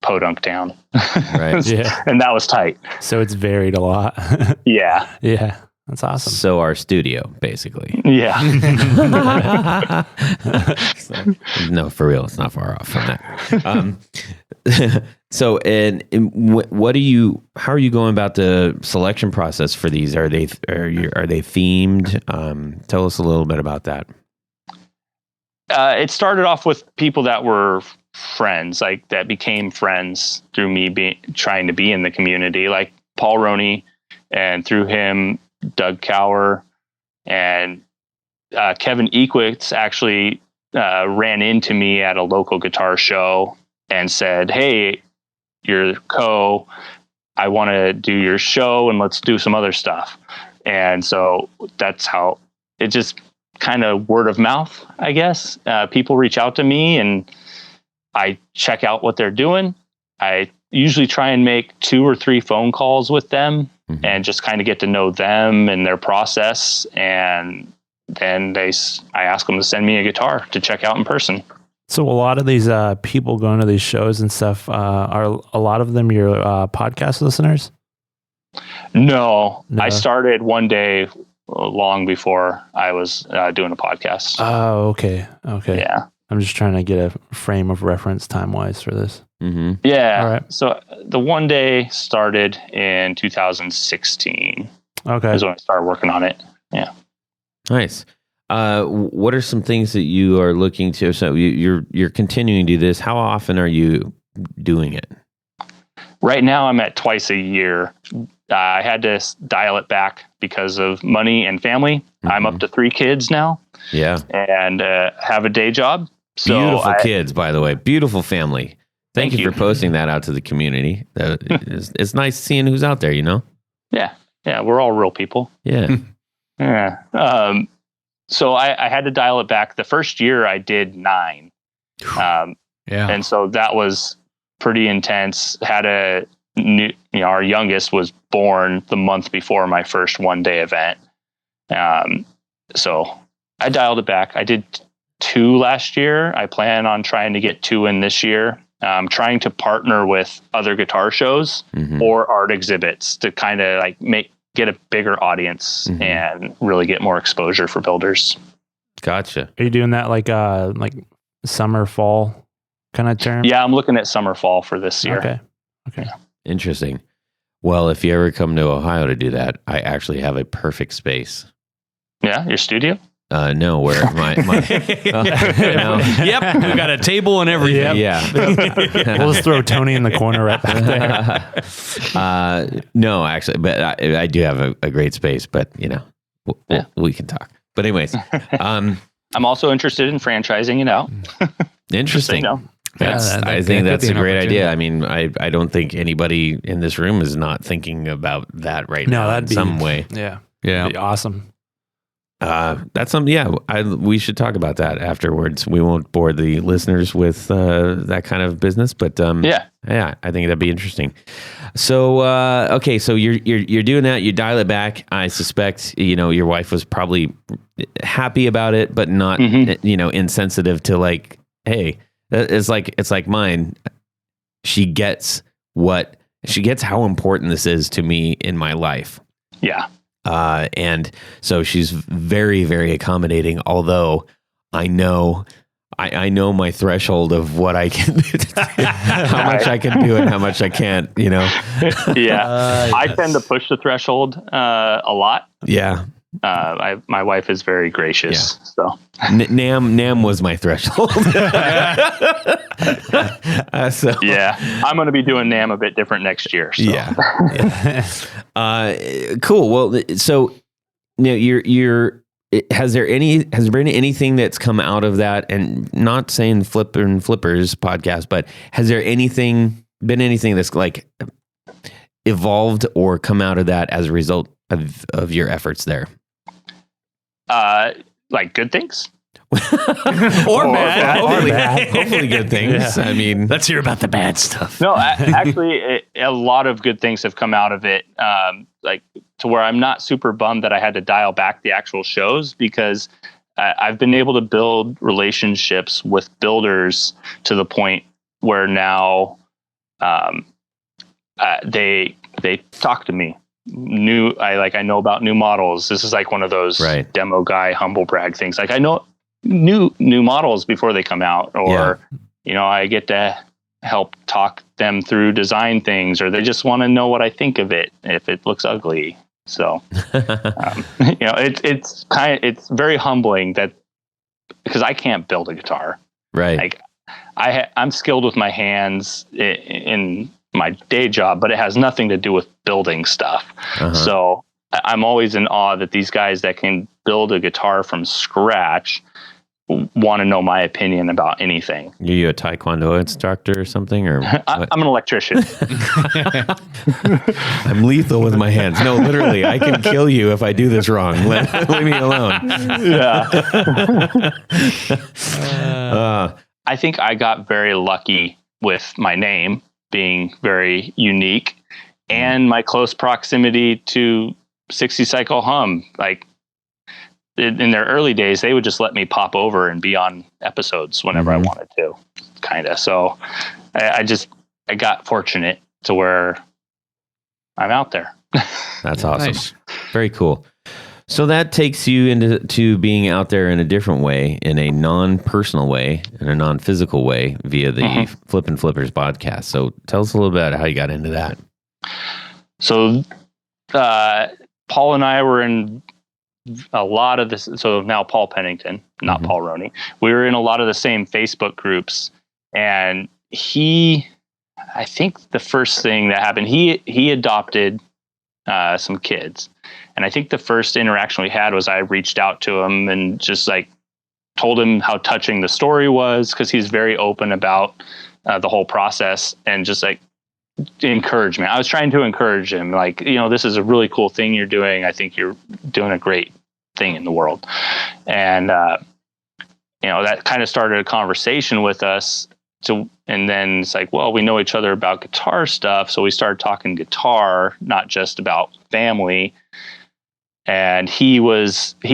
Podunk Town. Right. Yeah. And that was tight. So it's varied a lot. Yeah. Yeah. That's awesome. So our studio, basically. Yeah. No, for real, it's not far off from that. So, how are you going about the selection process for these? Are they themed? Tell us a little bit about that. It started off with people that were friends, that became friends through me trying to be in the community, like Paul Roney, and through him, Doug Cower, and Kevin Equitz actually ran into me at a local guitar show and said, "Hey, you're Coe. I want to do your show and let's do some other stuff." And so that's how it just kind of word of mouth, I guess. People reach out to me and I check out what they're doing. I usually try and make 2 or 3 phone calls with them and just kind of get to know them and their process. And then I ask them to send me a guitar to check out in person. So a lot of these people going to these shows and stuff, are a lot of them your podcast listeners? No, I started one day long before I was doing a podcast. Oh, okay. Yeah. I'm just trying to get a frame of reference time-wise for this. Yeah. All right. So the one day started in 2016. Okay. Is when I started working on it. Yeah. Nice. What are some things that you are looking to? So you're continuing to do this. How often are you doing it? Right now, I'm at twice a year. I had to dial it back because of money and family. I'm up to 3 kids now. Yeah. And have a day job. So beautiful kids, by the way. Beautiful family. Thank you for posting that out to the community. It's nice seeing who's out there, Yeah. Yeah. We're all real people. Yeah. Yeah. So I had to dial it back. The first year I did 9. And so that was pretty intense. Our youngest was born the month before my first one-day event. So I dialed it back. I did 2 last year. I plan on trying to get 2 in this year. I'm trying to partner with other guitar shows or art exhibits to kind of get a bigger audience and really get more exposure for builders. Gotcha. Are you doing that like summer, fall kind of term? Yeah, I'm looking at summer fall for this year. Okay. Interesting. Well, if you ever come to Ohio to do that, I actually have a perfect space. Yeah, your studio? No, where my no. Yep, we got a table and everything. Yeah. We'll just throw Tony in the corner right back there. No, actually, but I do have a great space, but we can talk. But anyways, I'm also interested in franchising it out. Interesting. I think that's a great idea. I mean, I don't think anybody in this room is not thinking about that right now in some way. Yeah. Yeah. That'd be awesome. That's something. Yeah, we should talk about that afterwards. We won't bore the listeners with that kind of business, but yeah, I think that'd be interesting. So okay, so you're doing that. You dial it back. I suspect your wife was probably happy about it, but not insensitive to like, hey, it's like mine. She gets how important this is to me in my life. Yeah. And so she's very, very accommodating, although I know my threshold of what I can do, how much I can do and how much I can't, Yeah. I tend to push the threshold a lot. Yeah. My wife is very gracious. Yeah. So Nam was my threshold. So yeah, I'm going to be doing Nam a bit different next year. So. Yeah. Cool. Well, so has there been anything that's come out of that? And not saying Flippin Flippers podcast, but has there been anything that's like evolved or come out of that as a result of your efforts there? Like good things? or bad. Hopefully good things. Yeah. I mean, let's hear about the bad stuff. No, actually, a lot of good things have come out of it. Like to where I'm not super bummed that I had to dial back the actual shows, because I've been able to build relationships with builders to the point where now they talk to me. I know about new models. This is like one of those demo guy humble brag things. Like I know new models before they come out, or I get to help talk them through design things, or they just want to know what I think of it if it looks ugly. So it's very humbling that, because I can't build a guitar. Right. Like I'm skilled with my hands in my day job, but it has nothing to do with building stuff. Uh-huh. So I'm always in awe that these guys that can build a guitar from scratch want to know my opinion about anything. Are you a Taekwondo instructor or something? Or I'm an electrician. I'm lethal with my hands. No, literally, I can kill you if I do this wrong. Leave me alone. Yeah. I think I got very lucky with my name being very unique and my close proximity to 60 Cycle Hum. Like in their early days, they would just let me pop over and be on episodes whenever I wanted to, kind of. So I got fortunate to where I'm out there. That's awesome. Nice. Very cool. So that takes you into being out there in a different way, in a non-personal way, in a non-physical way, via the Flippin Flippers podcast. So tell us a little bit about how you got into that. So Paul and I were in a lot of this. So now Paul Pennington, not Paul Roney. We were in a lot of the same Facebook groups, and I think the first thing that happened, he adopted some kids. And I think the first interaction we had was I reached out to him and just like told him how touching the story was, because he's very open about the whole process, and just like encouragement. I was trying to encourage him, like, this is a really cool thing you're doing. I think you're doing a great thing in the world. And, that kind of started a conversation with us. And then it's like, well, we know each other about guitar stuff. So we started talking guitar, not just about family. And he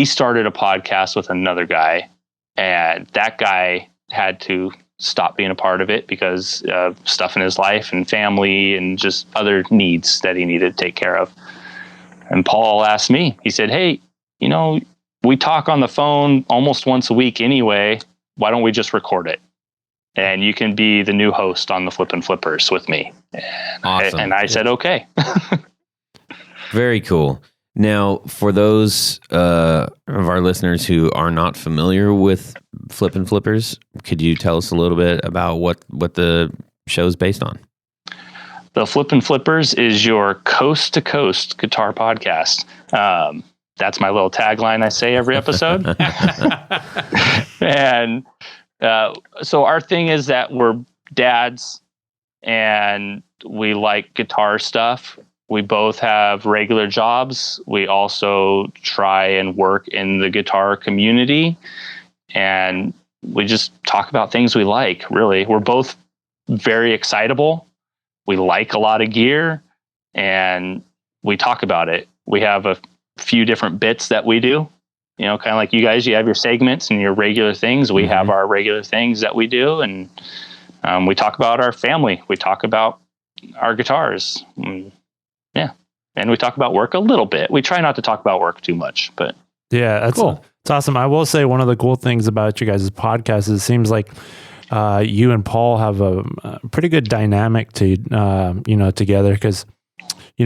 started a podcast with another guy, and that guy had to stop being a part of it because of stuff in his life and family and just other needs that he needed to take care of. And Paul asked me, he said, hey, we talk on the phone almost once a week anyway. Why don't we just record it? and you can be the new host on the Flippin Flippers with me. Awesome. And I said, okay. Very cool. Now, for those of our listeners who are not familiar with Flippin Flippers, could you tell us a little bit about what the show is based on? The Flippin Flippers is your coast to coast guitar podcast. That's my little tagline I say every episode. And so our thing is that we're dads and we like guitar stuff. We both have regular jobs. We also try and work in the guitar community, and we just talk about things we like, really. We're both very excitable. We like a lot of gear, and we talk about it. We have a few different bits that we do, kind of like you guys. You have your segments and your regular things. We have our regular things that we do, and we talk about our family. We talk about our guitars. And we talk about work a little bit. We try not to talk about work too much, but yeah, that's cool. It's awesome. I will say one of the cool things about you guys' podcast is it seems like you and Paul have a pretty good dynamic to together, because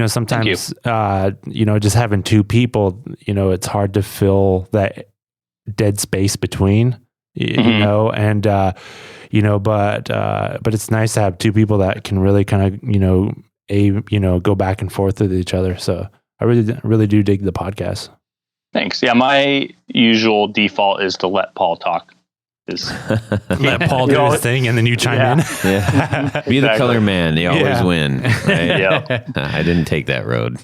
sometimes just having two people, it's hard to fill that dead space between and but it's nice to have two people that can really kind of go back and forth with each other. So I really do dig the podcast. Thanks. Yeah, my usual default is to let Paul talk. Let Paul do his thing and then you chime in. Yeah. Be the color man. They always win. Right? Yeah. I didn't take that road.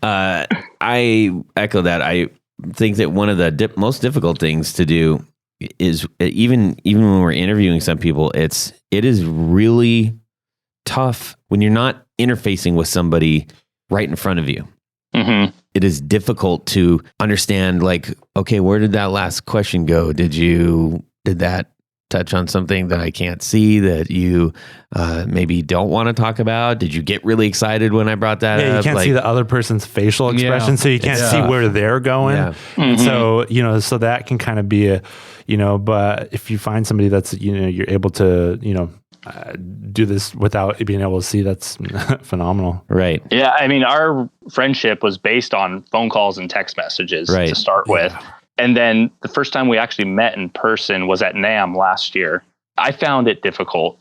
I echo that. I think that one of the most difficult things to do is even when we're interviewing some people, it is really tough when you're not interfacing with somebody right in front of you. Mm-hmm. It is difficult to understand, like, okay, where did that last question go? Did that touch on something that I can't see that you maybe don't want to talk about? Did you get really excited when I brought that up? You can't see the other person's facial expression, so you can't see where they're going. Yeah. Mm-hmm. So, so that can kind of be but if you find somebody that's, you're able to, do this without being able to see, that's phenomenal. Right. Yeah. I mean, our friendship was based on phone calls and text messages to start with. And then the first time we actually met in person was at NAMM last year. I found it difficult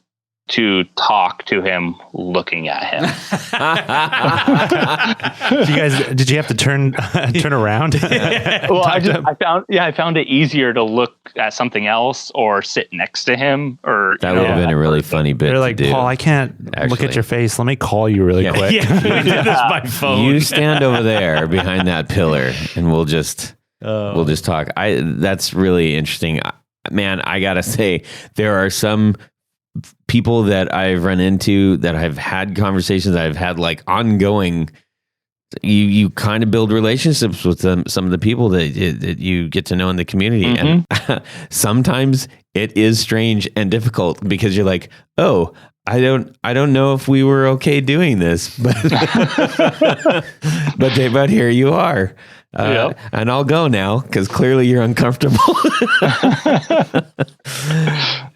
to talk to him looking at him. Did you have to turn around? Well, I found it easier to look at something else or sit next to him, or that would have been a really funny bit. They're like, to do. Paul, I can't look at your face. Let me call you really quick. We did this by phone. You stand over there behind that pillar, and we'll just talk. That's really interesting, man. I gotta say, there are some people that I've run into that I've had conversations that I've had like ongoing. You kind of build relationships with them, some of the people that you get to know in the community. And sometimes it is strange and difficult because you're like, oh, I don't know if we were okay doing this, but but here you are. And I'll go now because clearly you're uncomfortable.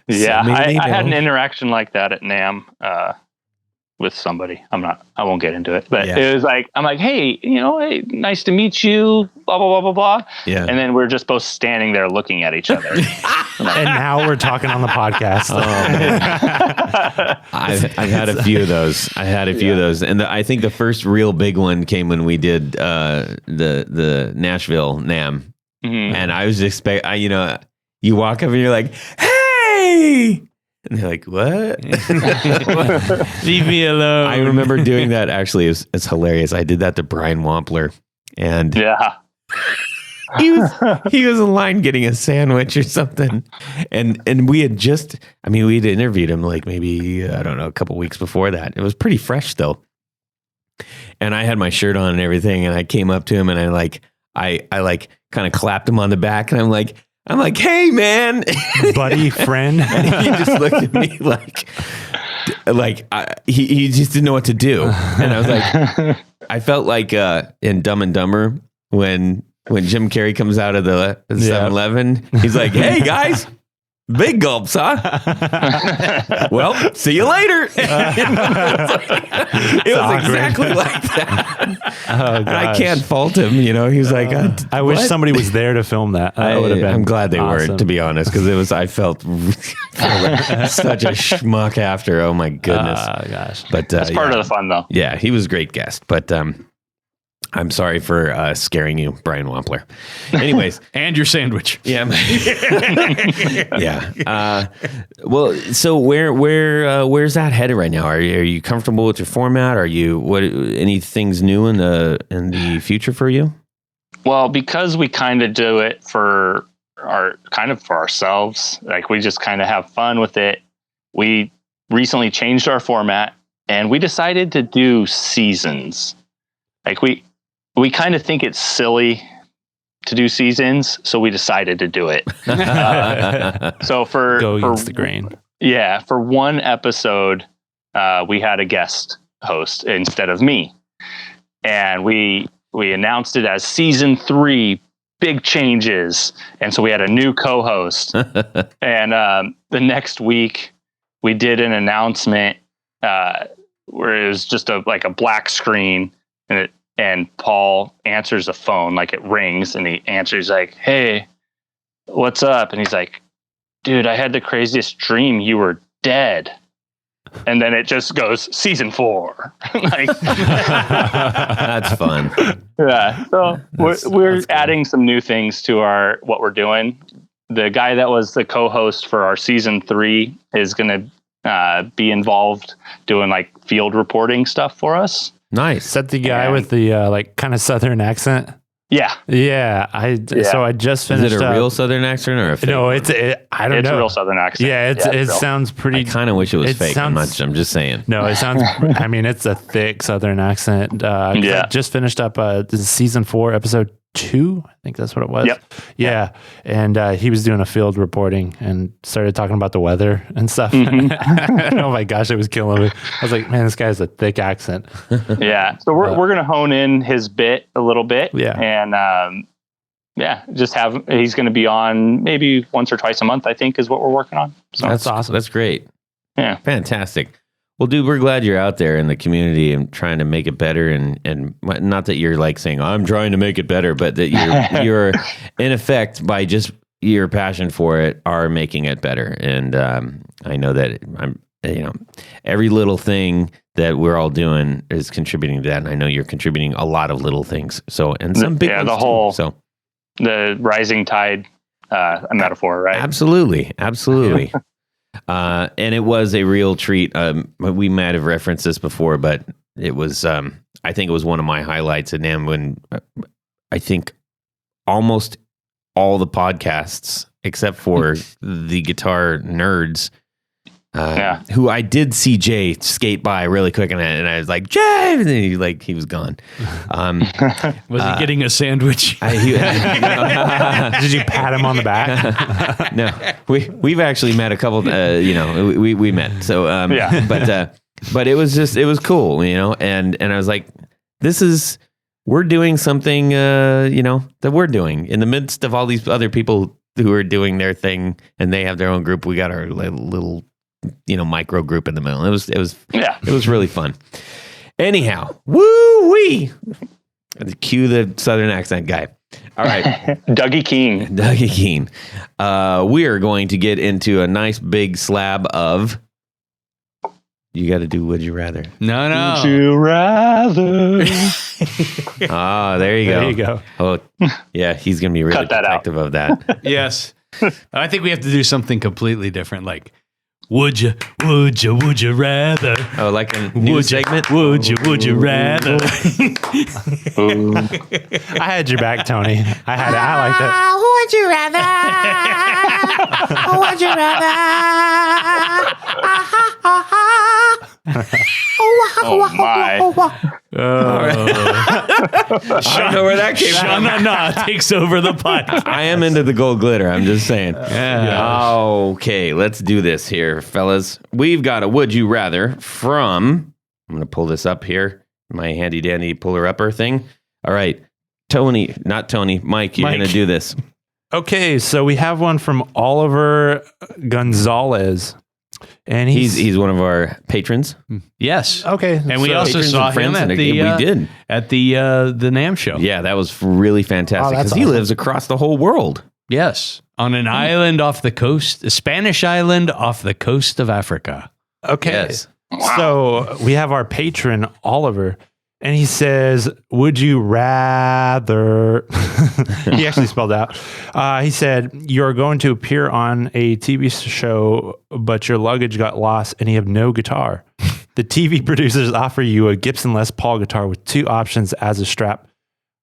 Yeah, I had an interaction like that at NAMM with somebody. I won't get into it, but it was like, I'm like, hey, hey, nice to meet you, blah, blah, blah, blah, blah. Yeah. And then we're just both standing there looking at each other. And now we're talking on the podcast. I've had a few of those. And I think the first real big one came when we did the Nashville NAMM. Mm-hmm. And I was you walk up and you're like, hey! And they're like, what? Leave me alone. I remember doing that. Actually, it's hilarious. I did that to Brian Wampler, and he was in line getting a sandwich or something, and we'd interviewed him like maybe I don't know a couple weeks before that. It was pretty fresh though, and I had my shirt on and everything, and I came up to him and I kind of clapped him on the back, and I'm like, hey, man, buddy, friend. And he just looked at me like he just didn't know what to do. And I was like, I felt like in Dumb and Dumber when Jim Carrey comes out of the 7-Eleven, he's like, hey, guys, Big gulps, huh? Well, see you later. It was exactly like that. And I can't fault him. You know, he was like, I wish somebody was there to film that. That would have been I'm glad they awesome. weren't, to be honest, because I felt like such a schmuck after. Oh my goodness. Gosh. But That's part of the fun, though. Yeah, he was a great guest. But I'm sorry for scaring you, Brian Wampler. Anyways. And your sandwich. Yeah. Yeah. Well, so where's that headed right now? Are you comfortable with your format? Are you any things new in the future for you? Well, because we kind of do it for ourselves, like we just kind of have fun with it. We recently changed our format and we decided to do seasons. Like we kind of think it's silly to do seasons, so we decided to do it. So go against the grain. Yeah, for one episode, we had a guest host instead of me, and we announced it as season 3, big changes, and so we had a new co-host. And the next week, we did an announcement where it was just a black screen, and Paul answers the phone, like it rings, and he answers like, "Hey, what's up?" And he's like, "Dude, I had the craziest dream. You were dead." And then it just goes season 4. Like, that's fun. Yeah. So we're adding some new things to what we're doing. The guy that was the co-host for our season 3 is going to be involved doing like field reporting stuff for us. Nice. Is that the guy with the like kind of Southern accent? Yeah. Yeah. So I just finished. Is it a real Southern accent or a fake? No, I don't know. It's a real Southern accent. Yeah, it sounds pretty. I kind of wish it was fake. I'm just saying. No, it sounds. I mean, it's a thick Southern accent. I just finished up this is season 4, episode 2. I think that's what it was. Yep. Yeah, and he was doing a field reporting and started talking about the weather and stuff. Mm-hmm. Oh my gosh, it was killing me. I was like, man, this guy has a thick accent. Yeah. So we're gonna hone in his bit a little bit. Yeah. And he's going to be on maybe once or twice a month, I think, is what we're working on. So that's awesome. That's great. Yeah. Fantastic. Well, dude, we're glad you're out there in the community and trying to make it better. And not that you're like saying, I'm trying to make it better, but that you're in effect, by just your passion for it, are making it better. And I know that every little thing that we're all doing is contributing to that. And I know you're contributing a lot of little things. So, and some big ones too. So the rising tide, a metaphor, right? Absolutely. Absolutely. And it was a real treat. We might have referenced this before, but it was, I think it was one of my highlights. And then when I think almost all the podcasts, except for the guitar nerds, who I did see Jay skate by really quick, and I was like, Jay, and then he was gone. Was he getting a sandwich? Did you pat him on the back? No, we've actually met a couple. We met. So but it was cool, and I was like, we're doing something, that we're doing in the midst of all these other people who are doing their thing, and they have their own group. We got our little micro group in the middle. It was really fun. Anyhow, woo-wee. Cue the Southern accent guy. All right. Dougie Keene. We are going to get into a nice big slab of, you got to do Would You Rather. No. Would you rather? Oh, there you go. Oh, yeah, he's going to be really protective of that. Yes. I think we have to do something completely different, like, Would you rather? Oh, like a news segment? Would you rather? I had your back, Tony. I had it. I liked it. Would you rather? Would you rather? Oh my. I don't know where that came from. Shauna takes over the pot. I am into the gold glitter. I'm just saying. Yeah. Okay, let's do this here, fellas. We've got a Would You Rather from, I'm going to pull this up here, my handy dandy puller upper thing. All right, Mike, you're going to do this. Okay, so we have one from Oliver Gonzalez. And he's one of our patrons. Yes. Okay. And we also saw him at the NAMM show. Yeah, that was really fantastic because he lives across the whole world. Yes, on an island off the coast, a Spanish island off the coast of Africa. Okay. Yes. Wow. So we have our patron, Oliver, and he says, would you rather... he actually spelled out. He said, you're going to appear on a TV show, but your luggage got lost and you have no guitar. The TV producers offer you a Gibson Les Paul guitar with 2 options as a strap.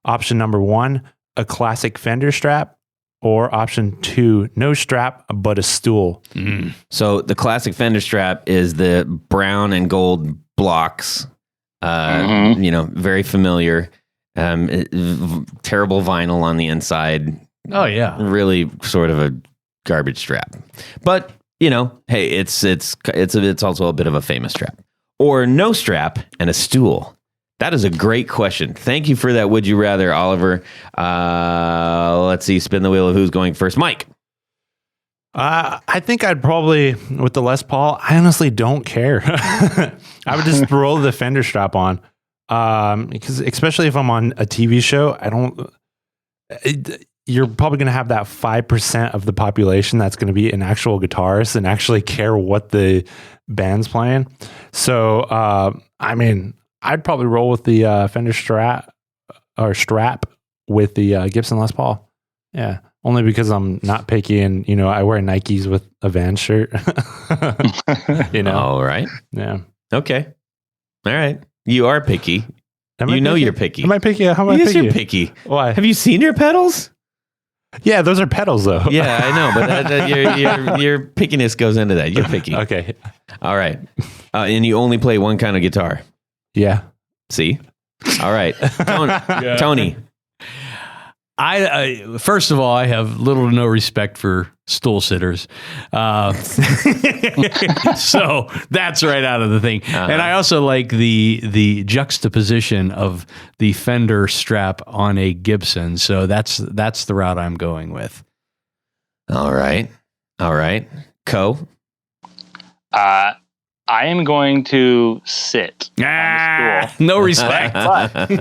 Option number 1, a classic Fender strap. Or option 2, no strap, but a stool. Mm. So the classic Fender strap is the brown and gold blocks. Very familiar. Terrible vinyl on the inside. Oh yeah, really sort of a garbage strap. But hey, it's also a bit of a famous strap. Or no strap and a stool. That is a great question. Thank you for that. Would you rather, Oliver? Let's see. Spin the wheel of who's going first. Mike. I think I'd probably, with the Les Paul, I honestly don't care. I would just throw the Fender strap on. Because especially if I'm on a TV show, you're probably going to have that 5% of the population that's going to be an actual guitarist and actually care what the band's playing. So, I'd probably roll with the Fender strap with the Gibson Les Paul. Yeah. Only because I'm not picky and, I wear Nikes with a Vans shirt. All right. Yeah. Okay. All right. You are picky. You're picky. Am I picky? How am I picky? picky? You're picky. Why? Have you seen your pedals? Yeah, those are pedals though. Yeah, I know, but your pickiness goes into that. You're picky. Okay. All right. And you only play one kind of guitar. Yeah. See? All right. Tony. I first of all, I have little to no respect for stool sitters. So that's right out of the thing. Uh-huh. And I also like the juxtaposition of the Fender strap on a Gibson. So that's the route I'm going with. All right. Coe? I am going to sit on the stool. No respect.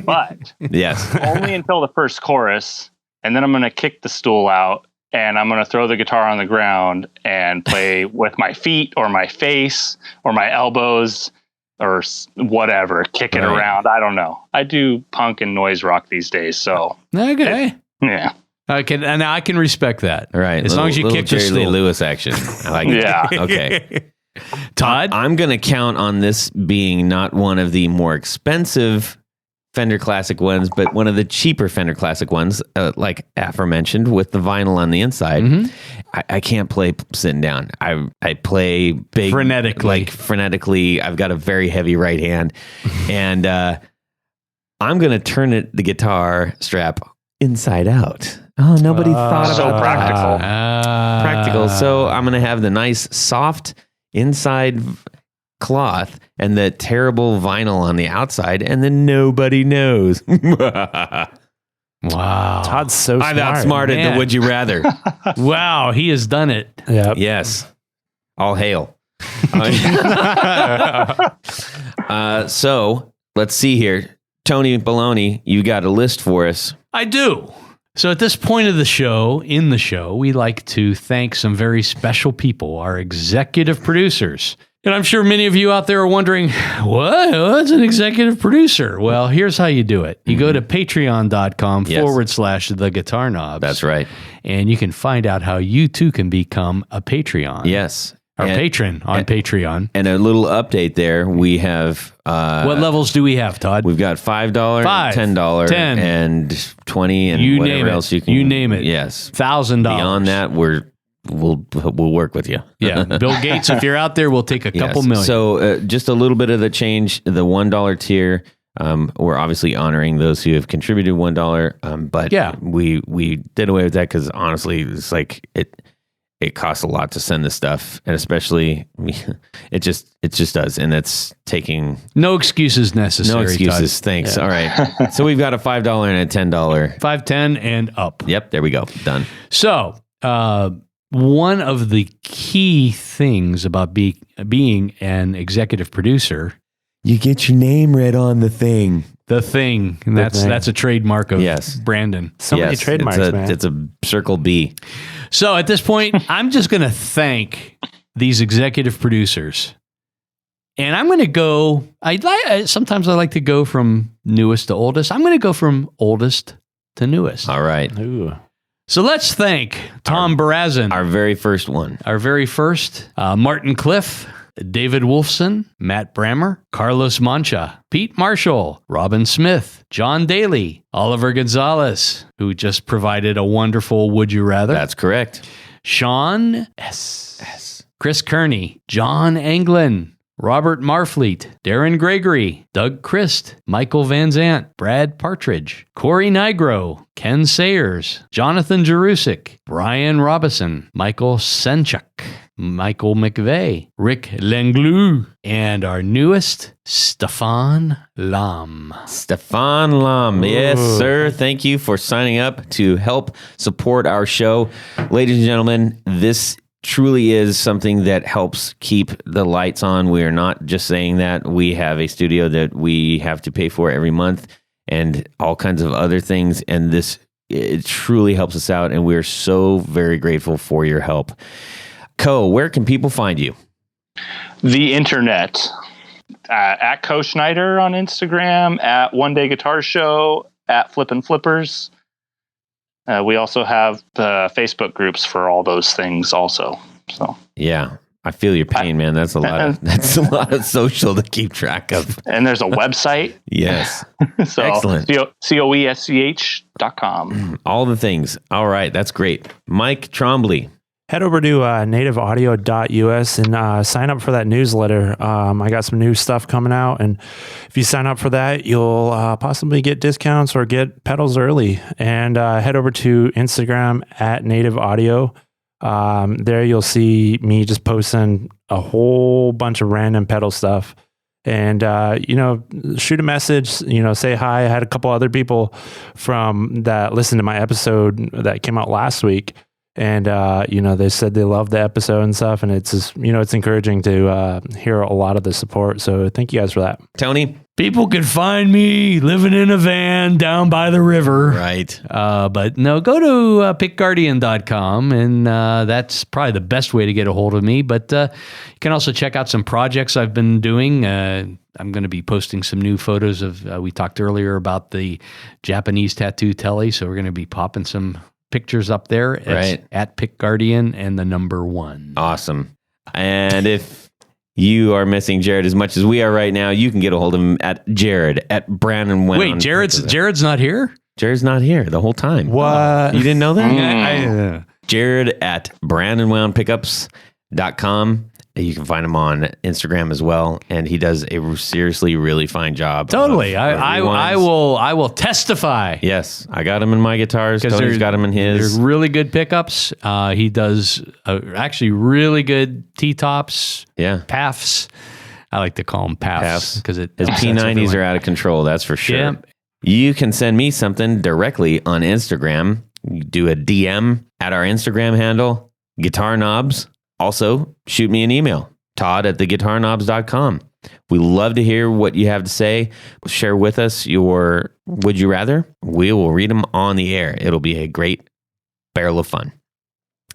But yes, only until the first chorus, and then I'm going to kick the stool out, and I'm going to throw the guitar on the ground and play with my feet or my face or my elbows or whatever, kick it around. I don't know. I do punk and noise rock these days, so okay, yeah. I can respect that. All right, as long as you kick Jerry the stool. Lee Lewis action. I like it. Yeah. Okay. Todd? I'm going to count on this being not one of the more expensive Fender Classic ones, but one of the cheaper Fender Classic ones, like aforementioned, with the vinyl on the inside. Mm-hmm. I can't play sitting down. I play big, frenetically. I've got a very heavy right hand, and I'm going to turn the guitar strap inside out. Oh, nobody thought about practical. Practical. So I'm going to have the nice, soft inside cloth and the terrible vinyl on the outside, and then nobody knows. Wow. Todd's so smart. I've outsmarted the Would You Rather. Wow, he has done it. Yep. Yes. All hail. So let's see here. Tony Baloney, you got a list for us. I do. So at this point of the show, we like to thank some very special people, our executive producers. And I'm sure many of you out there are wondering, what's an executive producer? Well, here's how you do it. You go to patreon.com/the Guitar Knobs. That's right. And you can find out how you too can become a Patreon. Yes. Our patron on Patreon. And a little update there. We have... what levels do we have, Todd? We've got $5, $10, 10, and $20, and you whatever name else it. you can... You name it. Yes. $1,000. Beyond that, we'll work with you. Yeah. Bill Gates, if you're out there, we'll take a couple million. So just a little bit of the change. The $1 tier, we're obviously honoring those who have contributed $1. But we did away with that because honestly, it's like it costs a lot to send this stuff, and especially it just does, and it's taking no excuses necessary. No excuses. Todd. Thanks. Yeah. All right. So we've got a $5 and a $10. $5, $10, and up. Yep. There we go. Done. So one of the key things about being an executive producer, you get your name read on the thing. The thing. And that's a trademark of Brandon. So many trademarks, man. It's a circle B. So at this point, I'm just going to thank these executive producers. And I'm going to go, sometimes I like to go from newest to oldest. I'm going to go from oldest to newest. All right. Ooh. So let's thank Tom Barazin. Our very first one. Our very first. Martin Cliff. David Wolfson, Matt Brammer, Carlos Mancha, Pete Marshall, Robin Smith, John Daly, Oliver Gonzalez, who just provided a wonderful Would You Rather. That's correct. Sean S. Chris Kearney, John Anglin, Robert Marfleet, Darren Gregory, Doug Christ, Michael Van Zant, Brad Partridge, Corey Nigro, Ken Sayers, Jonathan Jerusik, Brian Robison, Michael Senchuk, Michael McVeigh, Rick Lenglou, and our newest, Stefan Lam. Stefan Lam. Yes, sir. Thank you for signing up to help support our show. Ladies and gentlemen, this truly is something that helps keep the lights on. We are not just saying that. We have a studio that we have to pay for every month and all kinds of other things. And it truly helps us out. And we're so very grateful for your help. Coe, where can people find you? The internet. At Coe Schneider on Instagram, at One Day Guitar Show, at Flippin Flippers. We also have the Facebook groups for all those things also. So yeah, I feel your pain, man. That's a lot of social to keep track of. And there's a website. Yes. So excellent. coesch.com. All the things. All right. That's great. Mike Trombley. Head over to nativeaudio.us and sign up for that newsletter. I got some new stuff coming out, and if you sign up for that, you'll possibly get discounts or get pedals early. And head over to Instagram at nativeaudio. There you'll see me just posting a whole bunch of random pedal stuff. And, shoot a message, say hi. I had a couple other people from that listened to my episode that came out last week. And, they said they loved the episode and stuff. And it's just, it's encouraging to hear a lot of the support. So thank you guys for that. Tony? People can find me living in a van down by the river. Right. But no, go to pickguardian.com. And that's probably the best way to get a hold of me. But you can also check out some projects I've been doing. I'm going to be posting some new photos of, we talked earlier about the Japanese tattoo telly. So we're going to be popping some pictures up there. It's at Pick Guardian and the number 1. Awesome. And if you are missing Jared as much as we are right now, you can get a hold of him at Jared at Brandon Wound. Wait, Jared's not here? Jared's not here the whole time. What? You didn't know that? Jared at BrandonWoundPickups.com. You can find him on Instagram as well, and he does a seriously really fine job. Totally, I will testify. Yes, I got him in my guitars. Tony's got him in his. They're really good pickups. He does actually really good T-tops. Yeah, PAFs. I like to call them PAFs because his P90s are out of control. That's for sure. Yeah. You can send me something directly on Instagram. You do a DM at our Instagram handle, Guitar Knobs. Also, shoot me an email, Todd at theguitarknobs.com. We love to hear what you have to say. Share with us your Would You Rather. We will read them on the air. It'll be a great barrel of fun.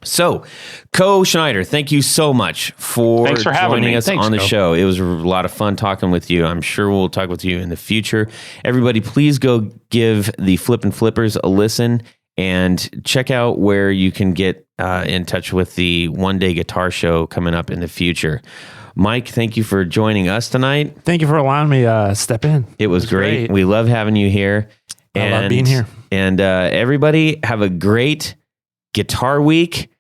So, Coe Schneider, thank you so much for joining us on the show. It was a lot of fun talking with you. I'm sure we'll talk with you in the future. Everybody, please go give the Flippin Flippers a listen. And check out where you can get in touch with the One Day Guitar Show coming up in the future. Mike, thank you for joining us tonight. Thank you for allowing me to step in. It was great. We love having you here. I love being here. And everybody have a great guitar week.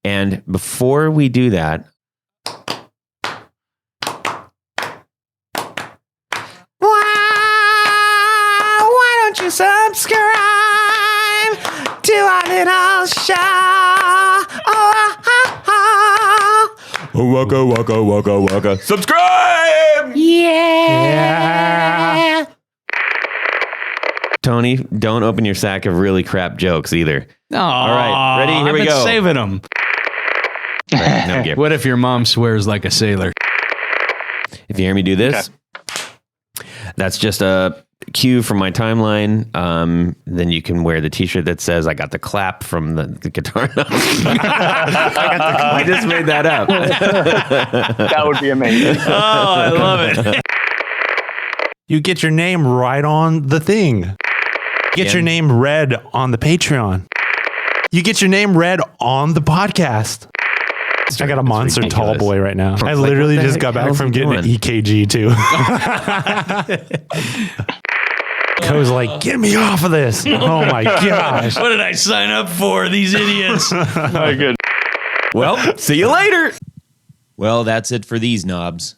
And before we do that, why don't you subscribe to our little show? Waka, waka, waka, waka. Subscribe! Yeah! Tony, don't open your sack of really crap jokes either. Oh, all right, ready? Here we go. Saving them. Right, no gear. What if your mom swears like a sailor? If you hear me do this, that's just a cue from my timeline. Then you can wear the t-shirt that says I got the clap from the guitar. I just made that up. That would be amazing. Oh, I love it. You get your name right on the thing. Get your name read on the Patreon. You get your name read on the podcast. I got a monster tall boy right now. I literally just got back from getting an EKG too. Coe's like, get me off of this. Oh my gosh. What did I sign up for? These idiots. Very good. Well, see you later. Well, that's it for these knobs.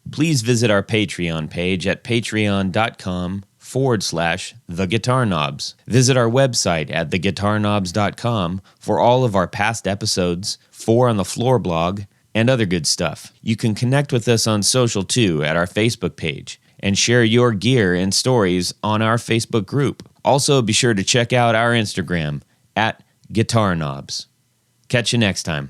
Please visit our Patreon page at patreon.com/theguitarknobs. Visit our website at theguitarknobs.com for all of our past episodes, 4 on the Floor blog, and other good stuff. You can connect with us on social too at our Facebook page and share your gear and stories on our Facebook group. Also, be sure to check out our Instagram at Guitar Knobs. Catch you next time.